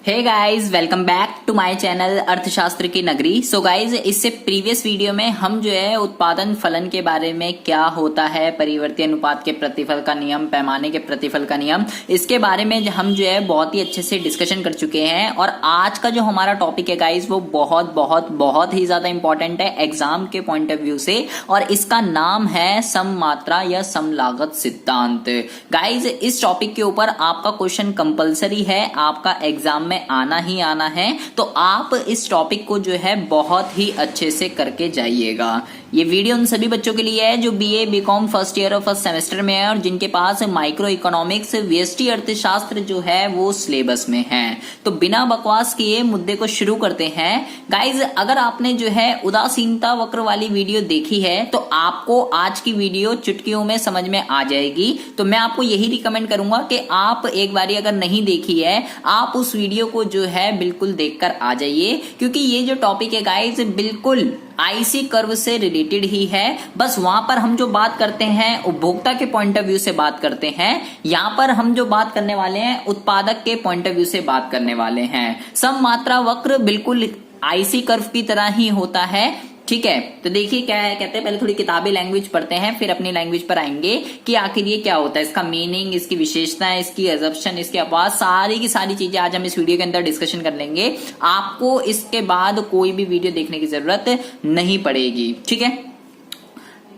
Hey guys, welcome back to my channel अर्थशास्त्र की नगरी। सो गाइस, इससे प्रीवियस वीडियो में हम जो है उत्पादन फलन के बारे में क्या होता है, परिवर्ती अनुपात के प्रतिफल का नियम, पैमाने के प्रतिफल का नियम, इसके बारे में हम जो है बहुत ही अच्छे से डिस्कशन कर चुके हैं। और आज का जो हमारा टॉपिक है गाइस वो बहुत बहुत बहुत ही ज्यादा इंपॉर्टेंट है एग्जाम के पॉइंट ऑफ व्यू से, और इसका नाम है सम मात्रा या सम लागत सिद्धांत। गाइस, इस टॉपिक के ऊपर आपका क्वेश्चन कंपलसरी है, आपका एग्जाम में आना ही आना है, तो आप इस टॉपिक को जो है बहुत ही अच्छे से करके जाइएगा। ये वीडियो उन सभी बच्चों के लिए है जो बीए बीकॉम फर्स्ट ईयर और फर्स्ट सेमेस्टर में है और जिनके पास माइक्रो इकोनॉमिक्स व्यष्टि अर्थशास्त्र जो है वो सिलेबस में है। तो बिना बकवास किए मुद्दे को शुरू करते हैं। गाइज, अगर आपने जो है उदासीनता वक्र वाली वीडियो देखी है तो आपको आज की वीडियो चुटकियों में समझ में आ जाएगी। तो मैं आपको यही रिकमेंड करूंगा कि आप एक बारी अगर नहीं देखी है, आप उस वीडियो को जो है बिल्कुल देखकर आ जाइए, क्योंकि ये जो टॉपिक है गाइज बिल्कुल आईसी कर्व से रिलेटेड ही है। बस वहां पर हम जो बात करते हैं उपभोक्ता के पॉइंट ऑफ व्यू से बात करते हैं, यहां पर हम जो बात करने वाले हैं उत्पादक के पॉइंट ऑफ व्यू से बात करने वाले हैं। सम मात्रा वक्र बिल्कुल आईसी कर्व की तरह ही होता है, ठीक है। तो देखिए क्या है, कहते हैं पहले थोड़ी किताबी लैंग्वेज पढ़ते हैं, फिर अपनी लैंग्वेज पर आएंगे कि आखिर ये क्या होता है, इसका मीनिंग, इसकी विशेषताएं, इसकी अजम्पशन, इसके अपवाद, सारी की सारी चीजें आज हम इस वीडियो के अंदर डिस्कशन कर लेंगे। आपको इसके बाद कोई भी वीडियो देखने की जरूरत नहीं पड़ेगी, ठीक है।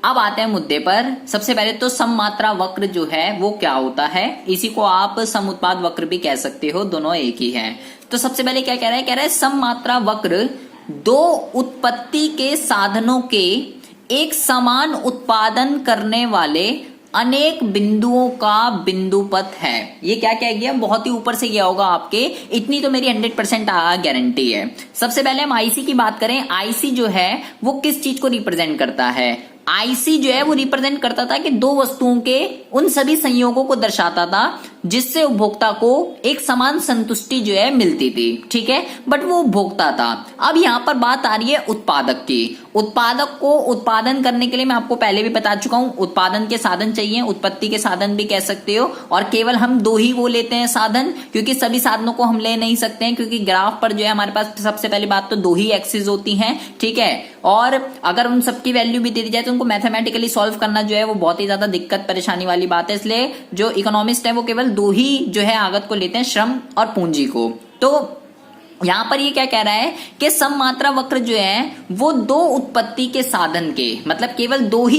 अब आते हैं मुद्दे पर। सबसे पहले तो सम मात्रा वक्र जो है वो क्या होता है, इसी को आप सम उत्पाद वक्र भी कह सकते हो, दोनों एक ही है। तो सबसे पहले क्या कह रहा है सम मात्रा वक्र दो उत्पत्ति के साधनों के एक समान उत्पादन करने वाले अनेक बिंदुओं का बिंदु पथ है। ये क्या कह गया, बहुत ही ऊपर से गया होगा आपके, इतनी तो मेरी 100% गारंटी है। सबसे पहले हम आईसी की बात करें। आईसी जो है वो किस चीज को रिप्रेजेंट करता है? आईसी जो है वो रिप्रेजेंट करता था कि दो वस्तुओं के उन सभी संयोगों को दर्शाता था जिससे उपभोक्ता को एक समान संतुष्टि जो है मिलती थी, ठीक है, बट वो उपभोक्ता था। अब यहां पर बात आ रही है उत्पादक की। उत्पादक को उत्पादन करने के लिए मैं आपको पहले भी बता चुका हूं, उत्पादन के साधन चाहिए, उत्पत्ति के साधन भी कह सकते हो, और केवल हम दो ही वो लेते हैं साधन, क्योंकि सभी साधनों को हम ले नहीं सकते हैं, क्योंकि ग्राफ पर जो है हमारे पास सबसे पहली बात तो दो ही एक्सिस होती हैं, ठीक है। और अगर उन सबकी वैल्यू भी दे दी जाए तो उनको मैथमेटिकली सॉल्व करना जो है वो बहुत ही ज्यादा दिक्कत परेशानी वाली बात है। इसलिए जो इकोनॉमिस्ट है वो केवल दो ही जो है आगत को लेते हैं, श्रम और पूंजी को। तो यहां पर ये क्या कह रहा है कि सम मात्रा वक्र जो है वो दो उत्पत्ति के साधन के, मतलब केवल दो ही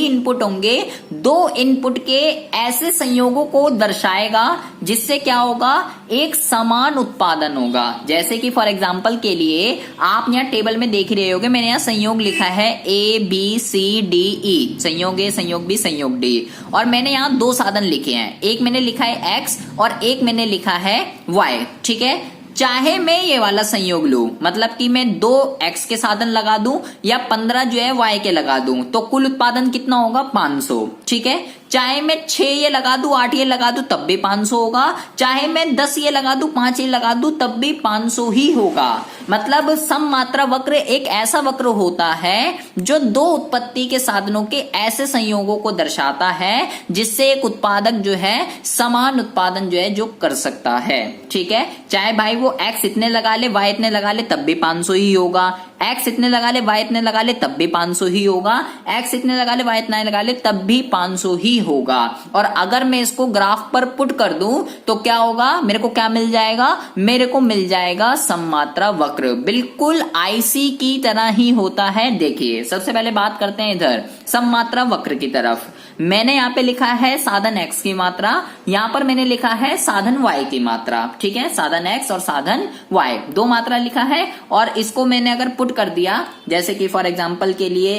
इनपुट होंगे, दो इनपुट के ऐसे संयोगों को दर्शाएगा जिससे क्या होगा, एक समान उत्पादन होगा। जैसे कि फॉर एग्जांपल के लिए आप यहाँ टेबल में देख रहे होगे, मैंने यहाँ संयोग लिखा है A B C D E, संयोग ए, संयोग बी, संयोग डी, और मैंने यहाँ दो साधन लिखे हैं, एक मैंने लिखा है एक्स और एक मैंने लिखा है वाई, ठीक है। चाहे मैं ये वाला संयोग लूं, मतलब कि मैं 2 x के साधन लगा दूं या 15 जो है y के लगा दूं, तो कुल उत्पादन कितना होगा, 500, ठीक है। चाहे मैं 6 ये लगा दूं, 8 ये लगा दूं, तब भी 500 होगा। चाहे मैं 10 ये लगा दूं, 5 ये लगा दूं, तब भी 500 ही होगा। मतलब सम मात्रा वक्र एक ऐसा वक्र होता है जो दो उत्पत्ति के साधनों के ऐसे संयोगों को दर्शाता है जिससे एक उत्पादक जो है समान उत्पादन जो है जो कर सकता है, ठीक है। चाहे भाई वो x इतने लगा ले, y इतने लगा ले, तब भी 500 ही होगा। x इतने लगा ले, y इतने लगा ले, तब भी 500 ही होगा। x इतने लगा ले, y इतना लगा ले, तब भी 500 ही होगा। और अगर मैं इसको ग्राफ पर पुट कर दूं तो क्या होगा, मेरे को क्या मिल जाएगा, मेरे को मिल जाएगा सम मात्रा वक्र, बिल्कुल आईसी की तरह ही होता है। देखिए सबसे पहले बात करते हैं इधर सम मात्रा वक्र की तरफ। मैंने यहाँ पे लिखा है साधन x की मात्रा, यहाँ पर मैंने लिखा है साधन y की मात्रा, ठीक है। साधन x और साधन y, दो मात्रा लिखा है, और इसको मैंने अगर पुट कर दिया, जैसे कि फॉर एग्जांपल के लिए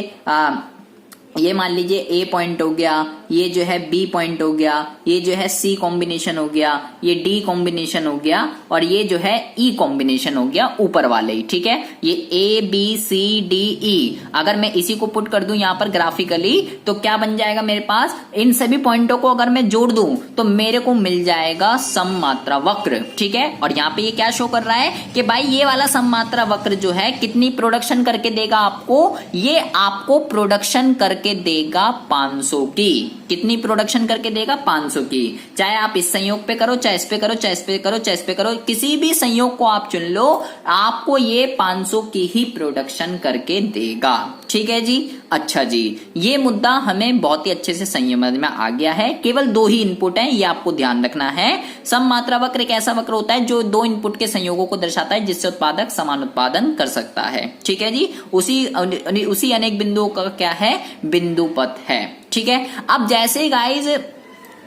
ये मान लीजिए A पॉइंट हो गया, ये जो है B पॉइंट हो गया, ये जो है C कॉम्बिनेशन हो गया, ये D कॉम्बिनेशन हो गया, और ये जो है E कॉम्बिनेशन हो गया ऊपर वाले ही, ठीक है। ये A B C D E, अगर मैं इसी को पुट कर दूं यहाँ पर ग्राफिकली तो क्या बन जाएगा मेरे पास, इन सभी पॉइंटों को अगर मैं जोड़ दूं तो मेरे को मिल जाएगा सम मात्रा वक्र, ठीक है। और यहाँ पे ये क्या शो कर रहा है कि भाई ये वाला सम मात्रा वक्र जो है कितनी प्रोडक्शन करके देगा आपको, ये आपको प्रोडक्शन करके देगा 500 की, कितनी प्रोडक्शन करके देगा? 500 की। चाहे आप इस संयोग पे करो, चाहे इस पे करो, चाहे इस पे करो, चाहे इस पे करो, किसी भी संयोग को आप चुन लो, आपको ये 500 की ही प्रोडक्शन करके देगा। ठीक है जी। अच्छा जी, ये मुद्दा हमें बहुत ही अच्छे से समझ में आ गया है। केवल 2 ही इनपुट हैं, ये आपको ध्यान रखना है। सममात्रा वक्र एक ऐसा वक्र होता है जो 2 इनपुट के संयोगों को दर्शाता है, जिससे उत्पादक समान उत्पादन कर सकता है। ठीक है जी। उसी अनेक बिंदुओं का क्या है? बिंदु पथ है। ठीक है। अब जैसे गाइज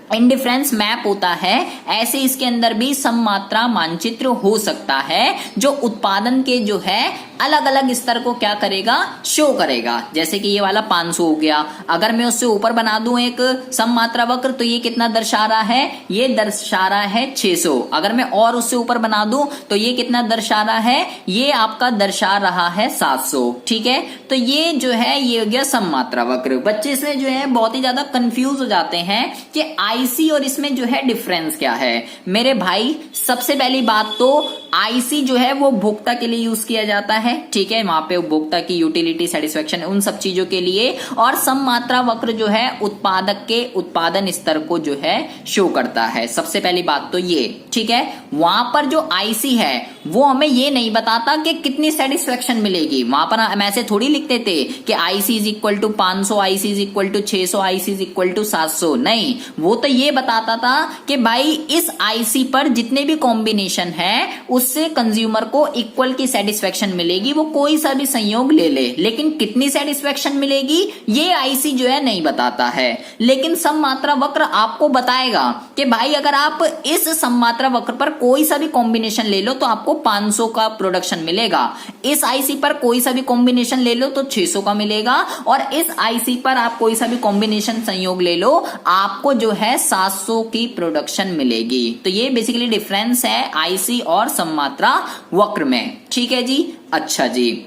इंडिफरेंस मैप होता है, ऐसे इसके अंदर भी सममात्रा मानचित्र हो सकता है, जो उत्पादन के जो है अलग अलग स्तर को क्या करेगा? शो करेगा। जैसे कि ये वाला 500 हो गया, अगर मैं उससे ऊपर बना दूं एक सममात्रा वक्र, तो ये कितना दर्शा रहा है? ये दर्शा रहा है 600। अगर मैं और उससे ऊपर बना दूं तो ये कितना दर्शा रहा है? ये आपका दर्शा रहा है 700। ठीक है। तो ये जो है ये हो गया सममात्रा वक्र। बच्चे इसमें जो है बहुत ही ज्यादा कंफ्यूज हो जाते हैं कि आईसी और इसमें जो है डिफरेंस क्या है। मेरे भाई, सबसे पहली बात तो आईसी जो है वो उपभोक्ता के लिए यूज किया जाता है। ठीक है, वहां पे उपभोक्ता की यूटिलिटी, सेटिस्फेक्शन, उन सब चीजों के लिए। और सममात्रा वक्र जो है उत्पादक के उत्पादन स्तर को जो है शो करता है। सबसे पहली बात तो ये। ठीक है। वहां पर जो आईसी है वो हमें ये नहीं बताता कि कितनी सेटिस्फेक्शन मिलेगी। वहां पर हम ऐसे थोड़ी लिखते थे कि IC is equal to 500, IC is equal to 600, IC is equal to 700। नहीं, वो तो ये बताता था कि भाई इस आईसी पर जितने भी कॉम्बिनेशन है उससे कंज्यूमर को इक्वल की सेटिस्फेक्शन मिलेगी, वो कोई सा भी संयोग ले ले। लेकिन कितनी सेटिस्फेक्शन मिलेगी ये आईसी जो है नहीं बताता है। लेकिन सममात्रा वक्र आपको बताएगा कि भाई अगर आप इस सममात्रा वक्र पर कोई सा भी कॉम्बिनेशन ले लो तो आपको 500 का प्रोडक्शन मिलेगा। इस आईसी पर कोई सा भी कॉम्बिनेशन ले लो तो 600 का मिलेगा। और इस आईसी पर आप कोई सा भी कॉम्बिनेशन संयोग ले लो, आपको जो है 700 की प्रोडक्शन मिलेगी। तो ये बेसिकली डिफरेंस है आईसी और सममात्रा वक्र में। ठीक है जी। अच्छा जी,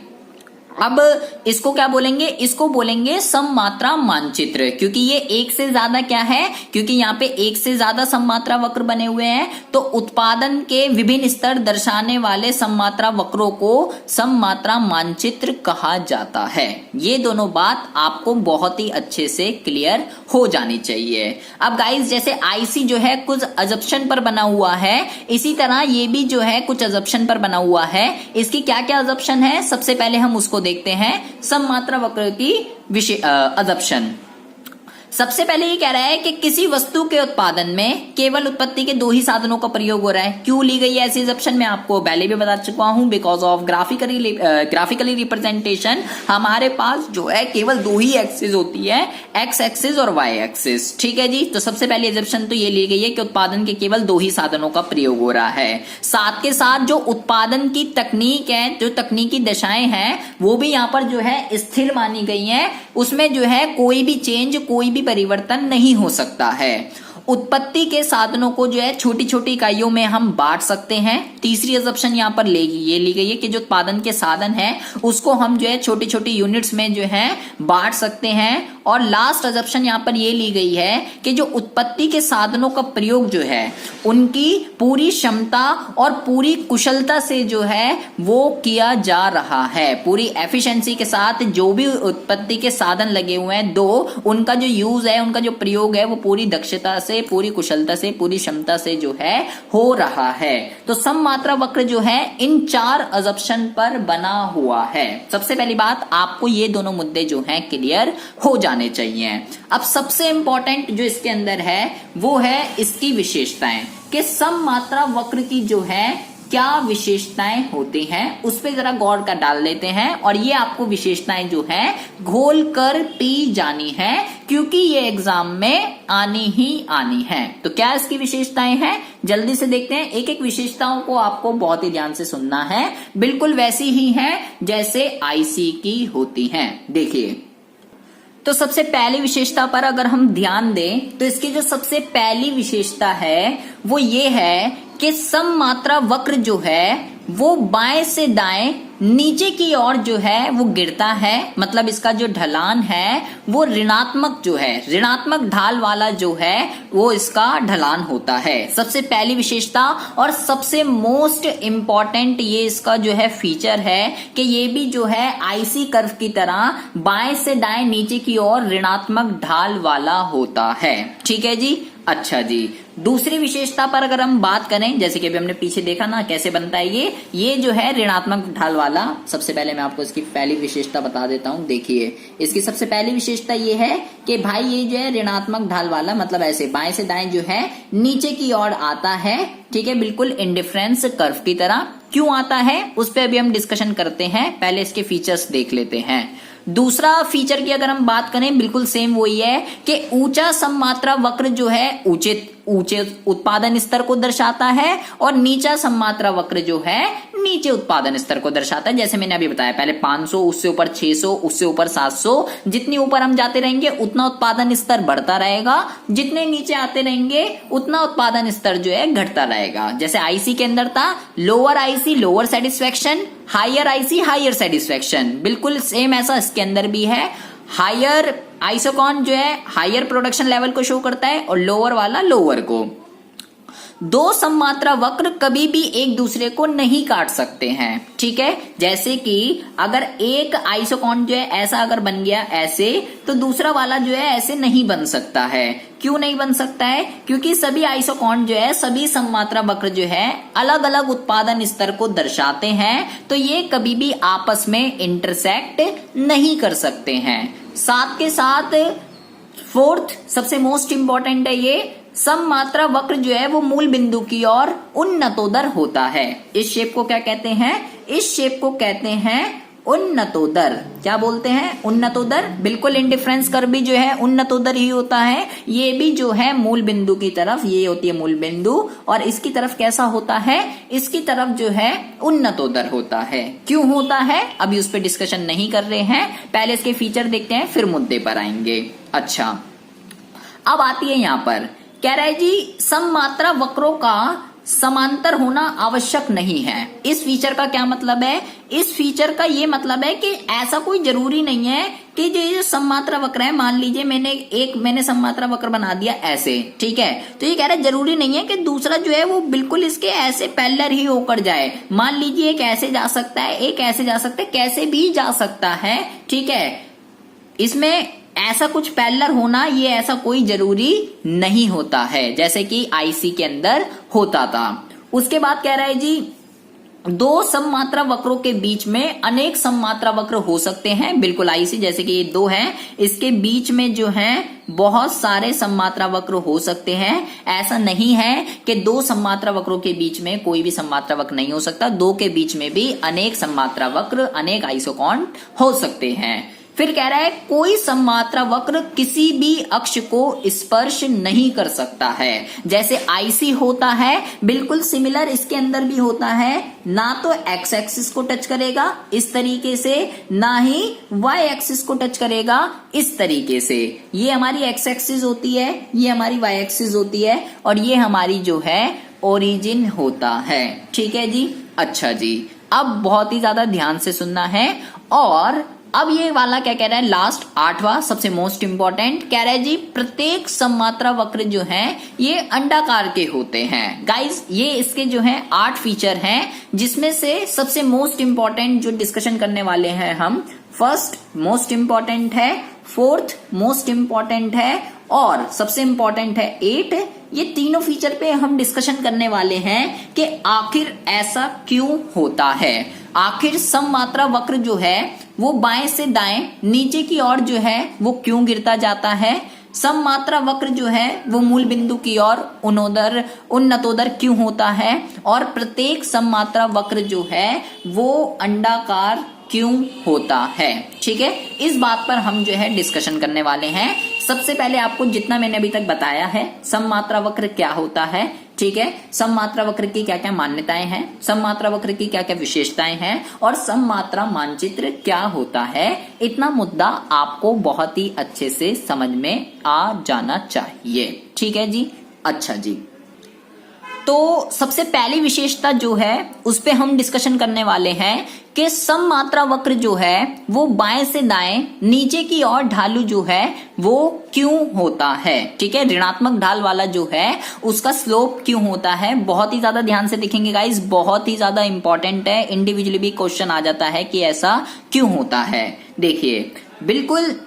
अब इसको क्या बोलेंगे? इसको बोलेंगे सममात्रा मानचित्र, क्योंकि ये एक से ज्यादा क्या है? क्योंकि यहाँ पे एक से ज्यादा सममात्रा वक्र बने हुए हैं, तो उत्पादन के विभिन्न स्तर दर्शाने वाले सममात्रा वक्रों को सममात्रा मानचित्र कहा जाता है। ये दोनों बात आपको बहुत ही अच्छे से क्लियर हो जानी चाहिए। अब गाइस, जैसे आईसी जो है कुछ अजप्शन पर बना हुआ है, इसी तरह ये भी जो है कुछ अजप्शन पर बना हुआ है। इसकी क्या क्या अजप्शन है, सबसे पहले हम उसको देखते हैं। सममात्रा वक्र की अजप्शन। सबसे पहले ये कह रहा है कि किसी वस्तु के उत्पादन में केवल उत्पत्ति के 2 ही साधनों का प्रयोग हो रहा है। क्यों ली गई है ऐसी अजप्शन? मैं आपको पहले भी बता चुका हूं, बिकॉज ऑफ ग्राफिकली रिप्रेजेंटेशन हमारे पास जो है केवल 2 ही एक्सिस होती है, एक्स एक्सिस और वाई एक्सिस। ठीक है जी। तो सबसे पहली अजप्शन तो ये ली गई है कि उत्पादन के केवल 2 ही साधनों का प्रयोग हो रहा है। साथ के साथ जो उत्पादन की तकनीक है, जो तकनीकी दशाएं हैं, वो भी यहाँ पर जो है स्थिर मानी गई है। उसमें जो है कोई भी चेंज, कोई भी परिवर्तन नहीं हो सकता है। उत्पत्ति के साधनों को जो है छोटी छोटी इकाइयों में हम बांट सकते हैं। तीसरी अजप्शन यहाँ पर ये ली गई है कि जो उत्पादन के साधन है उसको हम जो है छोटी छोटी यूनिट्स में जो है बांट सकते हैं। और लास्ट अजप्शन यहाँ पर ये ली गई है कि जो उत्पत्ति के साधनों का प्रयोग जो है उनकी पूरी क्षमता और पूरी कुशलता से जो है वो किया जा रहा है। पूरी एफिशिएंसी के साथ जो भी उत्पत्ति के साधन लगे हुए हैं, उनका जो यूज है, उनका जो प्रयोग है, वो पूरी दक्षता से, पूरी कुशलता से, पूरी क्षमता से जो है हो रहा है। तो सममात्रा वक्र जो है इन 4 अजप्शन पर बना हुआ है। सबसे पहली बात, आपको ये दोनों मुद्दे जो हैं क्लियर हो जाने चाहिए। अब सबसे इंपॉर्टेंट जो इसके अंदर है वो है इसकी विशेषताएं, कि सममात्रा वक्र की जो है क्या विशेषताएं होती हैं, उस पे जरा गौर का डाल लेते हैं। और ये आपको विशेषताएं जो है घोल कर पी जानी है, क्योंकि ये एग्जाम में आनी ही आनी है। तो क्या इसकी विशेषताएं हैं, जल्दी से देखते हैं। एक एक विशेषताओं को आपको बहुत ही ध्यान से सुनना है, बिल्कुल वैसी ही है जैसे आईसी की होती हैं। देखिए, तो सबसे पहली विशेषता पर अगर हम ध्यान दें तो इसकी जो सबसे पहली विशेषता है वो ये है कि सममात्रा वक्र जो है वो बाएं से दाएं नीचे की ओर जो है वो गिरता है, मतलब इसका जो ढलान है वो ऋणात्मक जो है, ऋणात्मक ढाल वाला जो है वो इसका ढलान होता है। सबसे पहली विशेषता और सबसे मोस्ट इंपॉर्टेंट ये इसका जो है फीचर है कि ये भी जो है आईसी कर्व की तरह बाएं से दाएं नीचे की ओर ऋणात्मक ढाल वाला होता है। ठीक है जी। अच्छा जी, दूसरी विशेषता पर अगर हम बात करें, जैसे कि अभी हमने पीछे देखा ना कैसे बनता है ये जो है ऋणात्मक ढाल वाला। सबसे पहले मैं आपको इसकी पहली विशेषता बता देता हूं। देखिए, इसकी सबसे पहली विशेषता ये है कि भाई ये जो है ऋणात्मक ढाल वाला, मतलब ऐसे बाएं से दाएं जो है नीचे की ओर आता है। ठीक है, बिल्कुल इंडिफरेंस कर्व की तरह। क्यों आता है उस पर अभी हम डिस्कशन करते हैं, पहले इसके फीचर्स देख लेते हैं। दूसरा फीचर की अगर हम बात करें, बिल्कुल सेम वही है कि ऊंचा सममात्रा वक्र जो है ऊंचे उत्पादन स्तर को दर्शाता है और नीचा सममात्रा वक्र जो है नीचे उत्पादन स्तर को दर्शाता है। जैसे मैंने अभी बताया, पहले 500, उससे ऊपर 600, उससे ऊपर 700, जितनी ऊपर हम जाते रहेंगे उतना उत्पादन स्तर बढ़ता रहेगा, जितने नीचे आते रहेंगे उतना उत्पादन स्तर जो है घटता रहेगा। जैसे आईसी के अंदर था lower IC lower satisfaction, higher IC higher satisfaction, बिल्कुल सेम ऐसा इसके अंदर भी है। हायर आइसोकॉन जो है हायर प्रोडक्शन लेवल को शो करता है और लोअर वाला लोअर को। दो सममात्रा वक्र कभी भी एक दूसरे को नहीं काट सकते हैं। ठीक है, जैसे कि अगर एक आइसोकॉन जो है ऐसा अगर बन गया ऐसे, तो दूसरा वाला जो है ऐसे नहीं बन सकता है। क्यों नहीं बन सकता है? क्योंकि सभी आइसोकॉन जो है, सभी सममात्रा वक्र जो है अलग अलग उत्पादन स्तर को दर्शाते हैं, तो ये कभी भी आपस में इंटरसेक्ट नहीं कर सकते हैं। साथ के साथ फोर्थ सबसे मोस्ट इंपॉर्टेंट है, ये सममात्रा वक्र जो है वो मूल बिंदु की ओर उन्नतोदर होता है। इस शेप को क्या कहते हैं? इस शेप को कहते हैं उन्नतोदर। क्या बोलते हैं? उन्नतोदर। बिल्कुल इंडिफरेंस कर्व भी जो है उन्नतोदर ही होता है। ये भी जो है मूल बिंदु की तरफ, ये होती है मूल बिंदु, और इसकी तरफ कैसा होता है? इसकी तरफ जो है उन्नतोदर होता है। क्यों होता है अभी उस पर डिस्कशन नहीं कर रहे हैं, पहले इसके फीचर देखते हैं फिर मुद्दे पर आएंगे। अच्छा, अब आती है यहां पर, कह रहा है जी सममात्रा वक्रों का समांतर होना आवश्यक नहीं है। इस फीचर का क्या मतलब है? इस फीचर का ये मतलब है कि ऐसा कोई जरूरी नहीं है कि जो सममात्रा वक्र है, मान लीजिए मैंने सममात्रा वक्र बना दिया ऐसे, ठीक है, तो ये कह रहा है जरूरी नहीं है कि दूसरा जो है वो बिल्कुल इसके ऐसे पैरेलल ही होकर जाए। मान लीजिए एक ऐसे जा सकता है, एक ऐसे जा सकता है, कैसे भी जा सकता है। ठीक है, इसमें ऐसा कुछ पैरेलल होना ये ऐसा कोई जरूरी नहीं होता है, जैसे कि आईसी के अंदर होता था। उसके बाद कह रहा है जी दो सममात्रा वक्रों के बीच में अनेक सममात्रा वक्र हो सकते हैं। बिल्कुल आईसी जैसे कि ये दो हैं, इसके बीच में जो है बहुत सारे सममात्रा वक्र हो सकते हैं। ऐसा नहीं है कि दो सममात्रा वक्रों के बीच में कोई भी सममात्रा वक्र नहीं हो सकता, दो के बीच में भी अनेक सममात्रा वक्र, अनेक आइसोकॉन हो सकते हैं। फिर कह रहा है कोई सममात्रा वक्र किसी भी अक्ष को स्पर्श नहीं कर सकता है। जैसे आईसी होता है, बिल्कुल सिमिलर इसके अंदर भी होता है, ना तो एक्स एक्सिस को टच करेगा इस तरीके से, ना ही वाई एक्सिस को टच करेगा इस तरीके से। ये हमारी एक्स एक्सिस होती है, ये हमारी वाई एक्सिस होती है, और ये हमारी जो है ओरिजिन होता है। ठीक है जी। अच्छा जी, अब बहुत ही ज्यादा ध्यान से सुनना है। और अब ये वाला क्या कह रहा है, लास्ट आठवां सबसे मोस्ट इंपॉर्टेंट, कह रहा है जी प्रत्येक सममात्रा वक्र जो हैं ये अंडाकार के होते हैं। गाइस ये इसके जो हैं 8 फीचर हैं, जिसमें से सबसे मोस्ट इंपॉर्टेंट जो डिस्कशन करने वाले हैं हम, फर्स्ट मोस्ट इंपॉर्टेंट है, फोर्थ मोस्ट इंपॉर्टेंट है, और सबसे इंपॉर्टेंट है 8। ये तीनों फीचर पे हम डिस्कशन करने वाले हैं कि आखिर ऐसा क्यों होता है। आखिर सममात्रा वक्र जो है वो बाएं से दाएं नीचे की ओर जो है वो क्यों गिरता जाता है, सममात्रा वक्र जो है वो मूल बिंदु की ओर उन्नतोदर क्यों होता है, और प्रत्येक सममात्रा वक्र जो है वो अंडाकार क्यों होता है। ठीक है, इस बात पर हम जो है डिस्कशन करने वाले हैं। सबसे पहले आपको जितना मैंने अभी तक बताया है, सममात्रा वक्र क्या होता है, ठीक है, सममात्रा वक्र की क्या क्या मान्यताएं हैं, सममात्रा वक्र की क्या क्या विशेषताएं हैं, और सममात्रा मानचित्र क्या होता है, इतना मुद्दा आपको बहुत ही अच्छे से समझ में आ जाना चाहिए। ठीक है जी। अच्छा जी, तो सबसे पहली विशेषता जो है उस पे हम डिस्कशन करने वाले हैं कि सममात्रा वक्र जो है वो बाएं से दाएं नीचे की ओर ढालू जो है वो क्यों होता है। ठीक है, ऋणात्मक ढाल वाला जो है उसका स्लोप क्यों होता है। बहुत ही ज्यादा ध्यान से देखेंगे गाइस, बहुत ही ज्यादा इंपॉर्टेंट है। इंडिविजुअली भी क्वेश्चन आ जाता है कि ऐसा क्यों होता है। देखिए बिल्कुल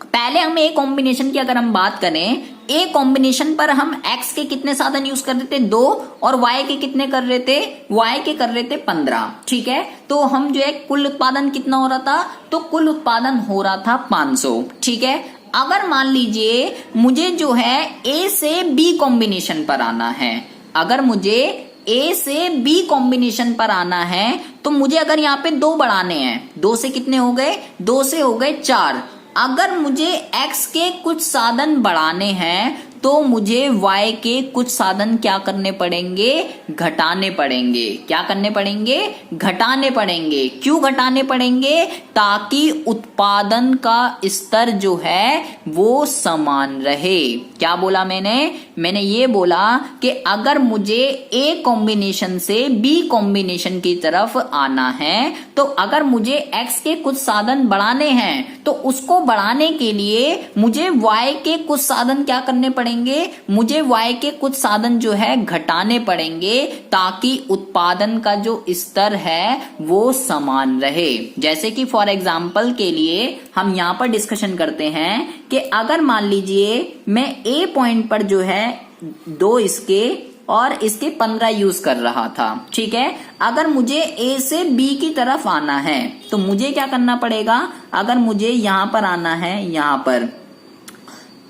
पहले हम ए कॉम्बिनेशन की अगर हम बात करें, ए कॉम्बिनेशन पर हम x के कितने साधन यूज कर रहे थे 2 और y के कितने कर रहे थे, y के कर रहे थे 15। ठीक है, तो हम जो है कुल उत्पादन कितना हो रहा था, तो कुल उत्पादन हो रहा था 500। ठीक है, अगर मान लीजिए मुझे जो है ए से बी कॉम्बिनेशन पर आना है, अगर मुझे ए से बी कॉम्बिनेशन पर आना है तो मुझे अगर यहाँ पे 2 बढ़ाने हैं, 2 से कितने हो गए, 2 से हो गए 4। अगर मुझे x के कुछ साधन बढ़ाने हैं तो मुझे y के कुछ साधन क्या करने पड़ेंगे, घटाने पड़ेंगे। क्या करने पड़ेंगे, घटाने पड़ेंगे। क्यों घटाने पड़ेंगे, ताकि उत्पादन का स्तर जो है वो समान रहे। क्या बोला मैंने ये बोला कि अगर मुझे A कॉम्बिनेशन से B कॉम्बिनेशन की तरफ आना है तो अगर मुझे x के कुछ साधन बढ़ाने हैं तो उसको बढ़ाने के लिए मुझे y के कुछ साधन क्या करने पड़ेंगे, मुझे y के कुछ साधन जो है घटाने पड़ेंगे ताकि उत्पादन का जो स्तर है वो समान रहे। जैसे कि फॉर एग्जांपल के लिए हम यहाँ पर डिस्कशन करते हैं कि अगर मान लीजिए मैं A पॉइंट पर जो है 2 इसके और इसके 15 यूज कर रहा था। ठीक है, अगर मुझे A से B की तरफ आना है तो मुझे क्या करना पड़ेगा, अगर मुझे यहां पर आना है, यहां पर,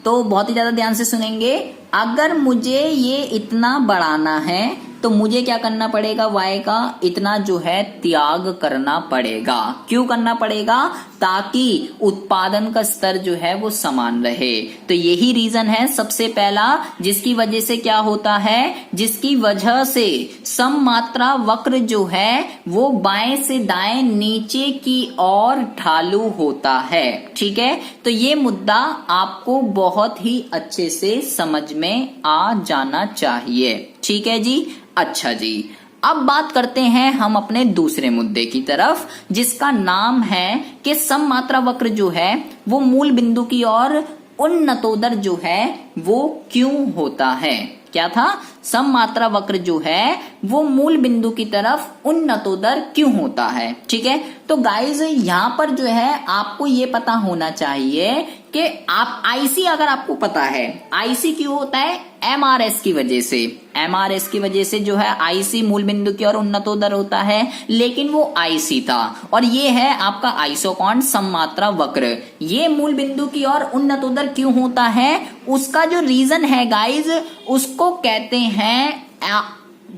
तो बहुत ही ज्यादा ध्यान से सुनेंगे, अगर मुझे ये इतना बढ़ाना है तो मुझे क्या करना पड़ेगा, y का इतना जो है त्याग करना पड़ेगा। क्यों करना पड़ेगा, ताकि उत्पादन का स्तर जो है वो समान रहे। तो यही रीजन है सबसे पहला, जिसकी वजह से क्या होता है, जिसकी वजह से सममात्रा वक्र जो है वो बाएं से दाएं नीचे की ओर ढालू होता है। ठीक है, तो ये मुद्दा आपको बहुत ही अच्छे से समझ में आ जाना चाहिए। ठीक है जी, अच्छा जी, अब बात करते हैं हम अपने दूसरे मुद्दे की तरफ, जिसका नाम है कि सममात्रा वक्र जो है वो मूल बिंदु की ओर उन्नतोदर जो है वो क्यों होता है। क्या था, सममात्रा वक्र जो है वो मूल बिंदु की तरफ उन्नतोदर क्यों होता है। ठीक है, तो गाइज यहाँ पर जो है आपको ये पता होना चाहिए कि आप आईसी, अगर आपको पता है आईसी क्यों होता है, एमआरएस की वजह से, एमआरएस की वजह से जो है आईसी मूल बिंदु की ओर उन्नतोदर होता है, लेकिन वो आईसी था और ये है आपका आइसोकॉन सममात्रा वक्र। ये मूल बिंदु की ओर उन्नतोदर क्यों होता है, उसका जो रीजन है गाइज उसको कहते हैं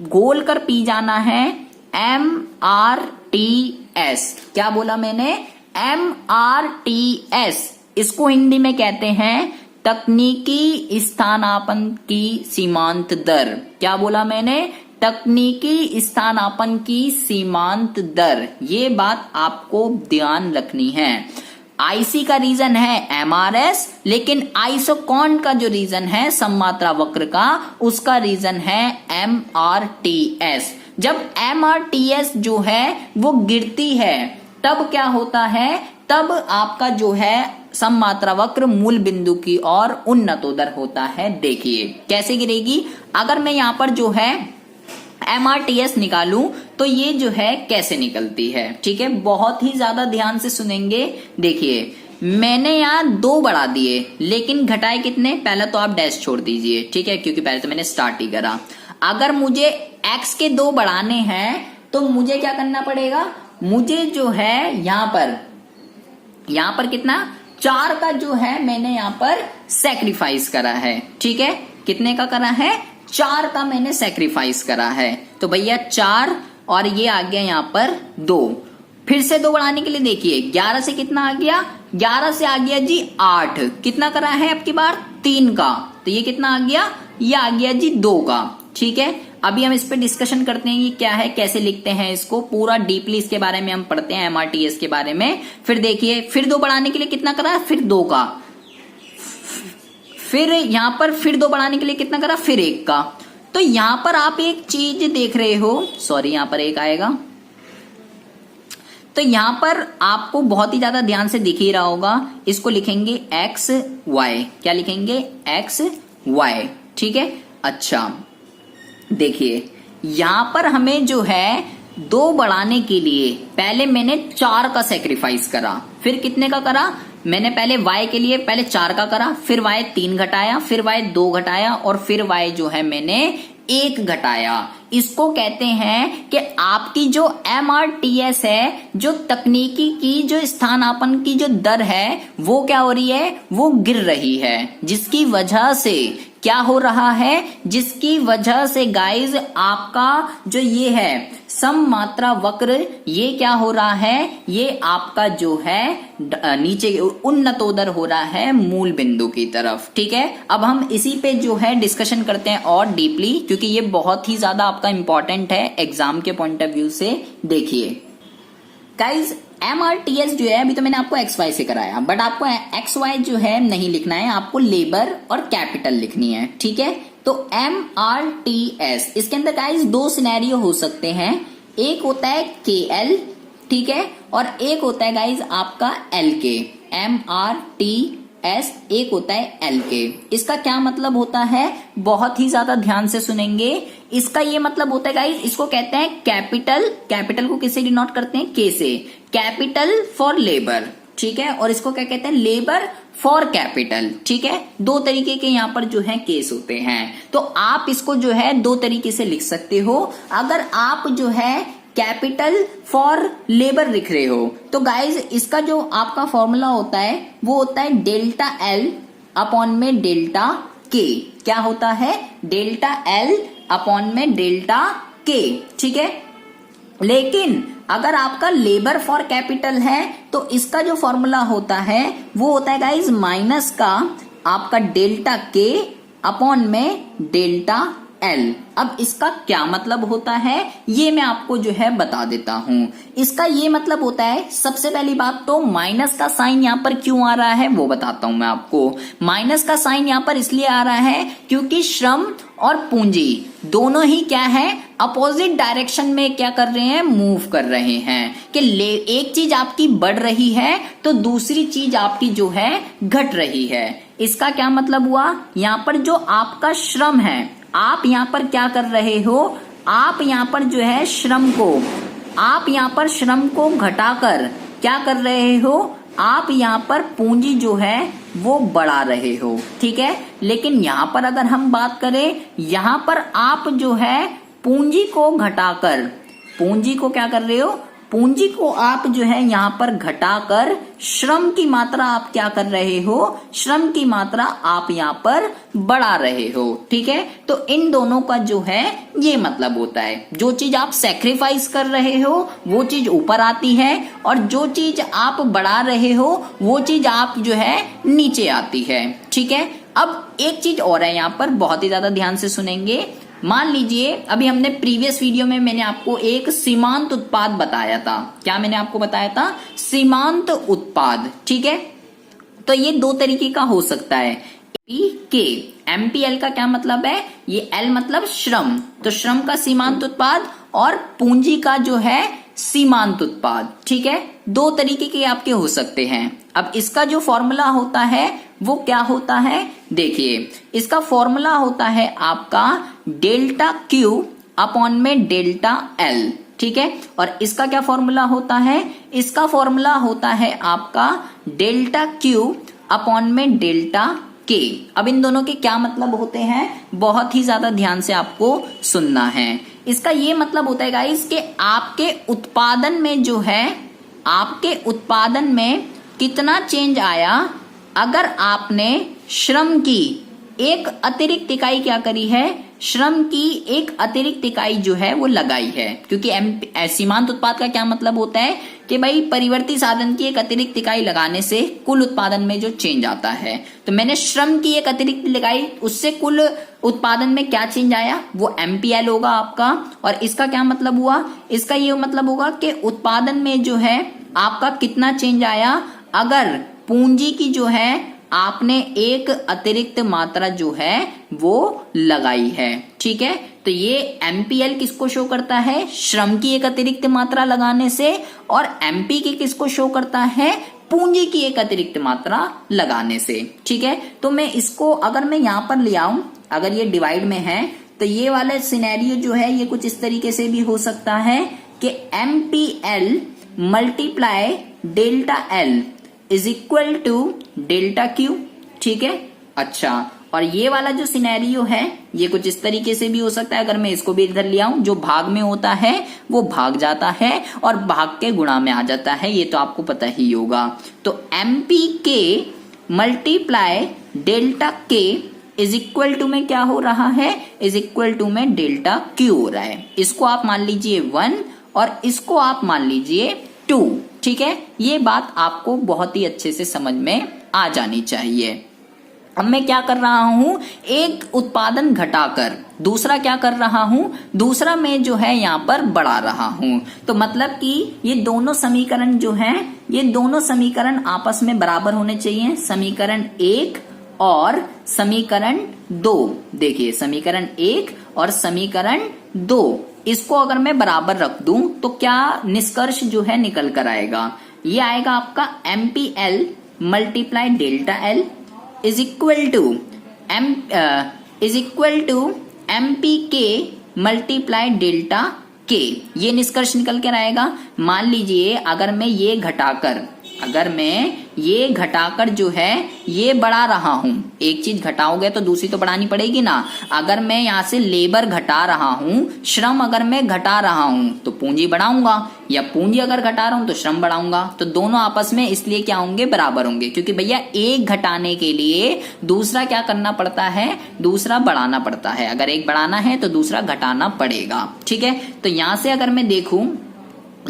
गोल कर पी जाना है MRTS। क्या बोला मैंने, MRTS। इसको हिंदी में कहते हैं तकनीकी स्थानापन की सीमांत दर। क्या बोला मैंने, तकनीकी स्थानापन की सीमांत दर। ये बात आपको ध्यान रखनी है। आईसी का रीजन है एमआरएस, लेकिन आइसोकॉन का जो रीजन है सममात्रा वक्र का, उसका रीजन है एमआरटीएस। जब एमआरटीएस जो है वो गिरती है तब क्या होता है, तब आपका जो है सममात्रा वक्र मूल बिंदु की ओर उन्नतोदर होता है। देखिए कैसे गिरेगी, अगर मैं यहाँ पर जो है MRTS निकालूं तो ये जो है कैसे निकलती है। ठीक है, बहुत ही ज्यादा ध्यान से सुनेंगे। देखिए मैंने यहाँ 2 बढ़ा दिए लेकिन घटाए कितने, पहले तो आप डैश छोड़ दीजिए। ठीक है, क्योंकि पहले तो मैंने स्टार्ट ही करा। अगर मुझे x के 2 बढ़ाने हैं तो मुझे क्या करना पड़ेगा, मुझे जो है यहाँ पर कितना 4 का जो है मैंने यहाँ पर सैक्रिफाइस करा है। ठीक है, कितने का करा है, 4 का मैंने सैक्रिफाइस करा है। तो भैया 4 और ये आ गया यहाँ पर 2। फिर से 2 बढ़ाने के लिए देखिए 11 से कितना आ गया, 11 से आ गया जी 8। कितना करा है अब की बार, 3 का। तो ये कितना आ गया, ये आ गया जी 2 का। ठीक है, अभी हम इस पे डिस्कशन करते हैं ये क्या है, कैसे लिखते हैं इसको, पूरा डीपली इसके बारे में हम पढ़ते हैं, एमआरटीएस के बारे में। फिर देखिए फिर 2 बढ़ाने के लिए कितना करा, फिर 2 का। फिर यहां पर फिर 2 बढ़ाने के लिए कितना करा, फिर 1 का। तो यहां पर आप एक चीज देख रहे हो, सॉरी यहां पर 1 आएगा, तो यहाँ पर आपको बहुत ही ज्यादा ध्यान से दिख ही रहा होगा, इसको लिखेंगे एक्स वाई। क्या लिखेंगे? X Y. ठीक है। अच्छा देखिए यहां पर हमें जो है 2 बढ़ाने के लिए पहले मैंने 4 का सेक्रीफाइस करा, फिर कितने का करा? मैंने पहले y के लिए पहले 4 का करा, फिर y 3 घटाया, फिर y 2 घटाया और फिर y जो है मैंने 1 घटाया। इसको कहते हैं कि आपकी जो MRTS है, जो तकनीकी की जो स्थानापन्न की जो दर है वो क्या हो रही है? वो गिर रही है, जिसकी वजह से क्या हो रहा है? जिसकी वजह से गाइज आपका जो ये है सम मात्रा वक्र, ये क्या हो रहा है? ये आपका जो है नीचे उन्नतोदर हो रहा है मूल बिंदु की तरफ। ठीक है। अब हम इसी पे जो है डिस्कशन करते हैं और डीपली, क्योंकि ये बहुत ही ज्यादा आपका इंपॉर्टेंट है एग्जाम के पॉइंट ऑफ व्यू से। देखिए गाइज MRTS जो है अभी तो मैंने आपको XY से कराया, बट आपको XY जो है नहीं लिखना है, आपको लेबर और कैपिटल लिखनी है। ठीक है। तो MRTS इसके अंदर गाइज 2 सिनेरियो हो सकते हैं, एक होता है KL, ठीक है, और एक होता है गाइज आपका LK। MRTS एक होता है LK। इसका क्या मतलब होता है? बहुत ही ज्यादा ध्यान से सुनेंगे। इसका ये मतलब होता है गाइज, इसको कहते हैं कैपिटल। कैपिटल को किससे डिनोट करते हैं? K से। Capital for labour. ठीक है। और इसको क्या कहते हैं? Labour for capital. ठीक है। 2 तरीके के यहाँ पर जो है केस होते हैं। तो आप इसको जो है 2 तरीके से लिख सकते हो। अगर आप जो है कैपिटल फॉर लेबर लिख रहे हो तो गाइज इसका जो आपका फॉर्मूला होता है वो होता है डेल्टा एल अपॉन में डेल्टा के। क्या होता है? डेल्टा एल अपॉन में डेल्टा के। ठीक है। लेकिन अगर आपका लेबर फॉर कैपिटल है तो इसका जो फॉर्मूला होता है वो होता है गाइज माइनस का आपका डेल्टा के अपॉन में डेल्टा एल। अब इसका क्या मतलब होता है ये मैं आपको जो है बता देता हूं। इसका ये मतलब होता है, सबसे पहली बात तो माइनस का साइन यहाँ पर क्यों आ रहा है वो बताता हूं मैं आपको। माइनस का साइन यहाँ पर इसलिए आ रहा है क्योंकि श्रम और पूंजी दोनों ही क्या है? अपोजिट डायरेक्शन में क्या कर रहे हैं? मूव कर रहे हैं। कि एक चीज आपकी बढ़ रही है तो दूसरी चीज आपकी जो है घट रही है। इसका क्या मतलब हुआ? यहाँ पर जो आपका श्रम है, आप यहाँ पर क्या कर रहे हो? आप यहाँ पर जो है आप यहाँ पर श्रम को घटाकर क्या कर रहे हो? आप यहाँ पर पूंजी जो है वो बढ़ा रहे हो। ठीक है। लेकिन यहाँ पर अगर हम बात करें, यहाँ पर आप जो है पूंजी को घटाकर, पूंजी को क्या कर रहे हो? पूंजी को आप जो है यहाँ पर घटाकर श्रम की मात्रा आप क्या कर रहे हो? श्रम की मात्रा आप यहाँ पर बढ़ा रहे हो। ठीक है। तो इन दोनों का जो है ये मतलब होता है, जो चीज आप सेक्रीफाइस कर रहे हो वो चीज ऊपर आती है और जो चीज आप बढ़ा रहे हो वो चीज आप जो है नीचे आती है। ठीक है। अब एक चीज और है यहाँ पर, बहुत ही ज्यादा ध्यान से सुनेंगे। मान लीजिए अभी हमने प्रीवियस वीडियो में मैंने आपको एक सीमांत उत्पाद बताया था। क्या मैंने आपको बताया था? सीमांत उत्पाद। ठीक है। तो ये 2 तरीके का हो सकता है। के MPL का क्या मतलब है? ये L मतलब श्रम, तो श्रम का सीमांत उत्पाद और पूंजी का जो है सीमांत उत्पाद। ठीक है। 2 तरीके के आपके हो सकते हैं। अब इसका जो फॉर्मूला होता है वो क्या होता है? देखिए इसका फॉर्मूला होता है आपका डेल्टा Q अपॉन में डेल्टा L। ठीक है। और इसका क्या फॉर्मूला होता है? इसका फॉर्मूला होता है आपका डेल्टा Q अपॉन में डेल्टा K। अब इन दोनों के क्या मतलब होते हैं बहुत ही ज्यादा ध्यान से आपको सुनना है। इसका ये मतलब होता है गाइस कि आपके उत्पादन में जो है, आपके उत्पादन में कितना चेंज आया अगर आपने श्रम की एक अतिरिक्त इकाई क्या करी है? श्रम की एक अतिरिक्त इकाई जो है वो लगाई है। क्योंकि सीमांत उत्पाद का क्या मतलब होता है कि भाई परिवर्ती साधन की एक अतिरिक्त इकाई लगाने से कुल उत्पादन में जो चेंज आता है, तो मैंने श्रम की एक अतिरिक्त लगाई, उससे कुल उत्पादन में क्या चेंज आया? वो MPL होगा आपका। और इसका क्या मतलब हुआ? इसका ये मतलब होगा कि उत्पादन में जो है आपका कितना चेंज आया अगर पूंजी की जो है आपने एक अतिरिक्त मात्रा जो है वो लगाई है। ठीक है, तो ये एमपीएल किसको शो करता है, श्रम की एक अतिरिक्त मात्रा लगाने से, और एमपी की किसको शो करता है, पूंजी की एक अतिरिक्त मात्रा लगाने से। ठीक है, तो मैं इसको अगर मैं यहां पर ले आऊं, अगर ये डिवाइड में है तो ये वाला सिनेरियो जो है ये कुछ इस तरीके से भी हो सकता है कि MPL multiply delta L is equal to delta Q. ठीक है, अच्छा, और ये वाला जो सिनेरियो है ये कुछ इस तरीके से भी हो सकता है। अगर मैं इसको भी इधर ले आऊं, जो भाग में होता है वो भाग जाता है और भाग के गुणा में आ जाता है, ये तो आपको पता ही होगा। तो एमपी के multiply delta K is equal to में क्या हो रहा है, इज इक्वल टू में डेल्टा क्यू हो रहा है। इसको आप मान लीजिए 1 और इसको आप मान लीजिए 2। ठीक है, ये बात आपको बहुत ही अच्छे से समझ में आ जानी चाहिए। अब मैं क्या कर रहा हूं, एक उत्पादन घटाकर दूसरा क्या कर रहा हूं, दूसरा मैं जो है यहां पर बढ़ा रहा हूं। तो मतलब कि ये दोनों समीकरण जो हैं, ये दोनों समीकरण आपस में बराबर होने चाहिए। समीकरण 1 और समीकरण 2, देखिए समीकरण 1 और समीकरण 2, इसको अगर मैं बराबर रख दूं तो क्या निष्कर्ष जो है निकल कर आएगा, ये आएगा आपका MPL multiply delta L is equal to MP के मल्टीप्लाई डेल्टा के, ये निष्कर्ष निकल कर आएगा। मान लीजिए अगर मैं ये घटाकर जो है ये बढ़ा रहा हूं, एक चीज घटाओगे तो दूसरी तो बढ़ानी पड़ेगी ना। अगर मैं यहां से लेबर घटा रहा हूं, श्रम अगर मैं घटा रहा हूं तो पूंजी बढ़ाऊंगा, या पूंजी अगर घटा रहा हूं तो श्रम बढ़ाऊंगा। तो दोनों आपस में इसलिए क्या होंगे, बराबर होंगे, क्योंकि भैया एक घटाने के लिए दूसरा क्या करना पड़ता है, दूसरा बढ़ाना पड़ता है। अगर एक बढ़ाना है तो दूसरा घटाना पड़ेगा। ठीक है, तो यहां से अगर मैं देखूं,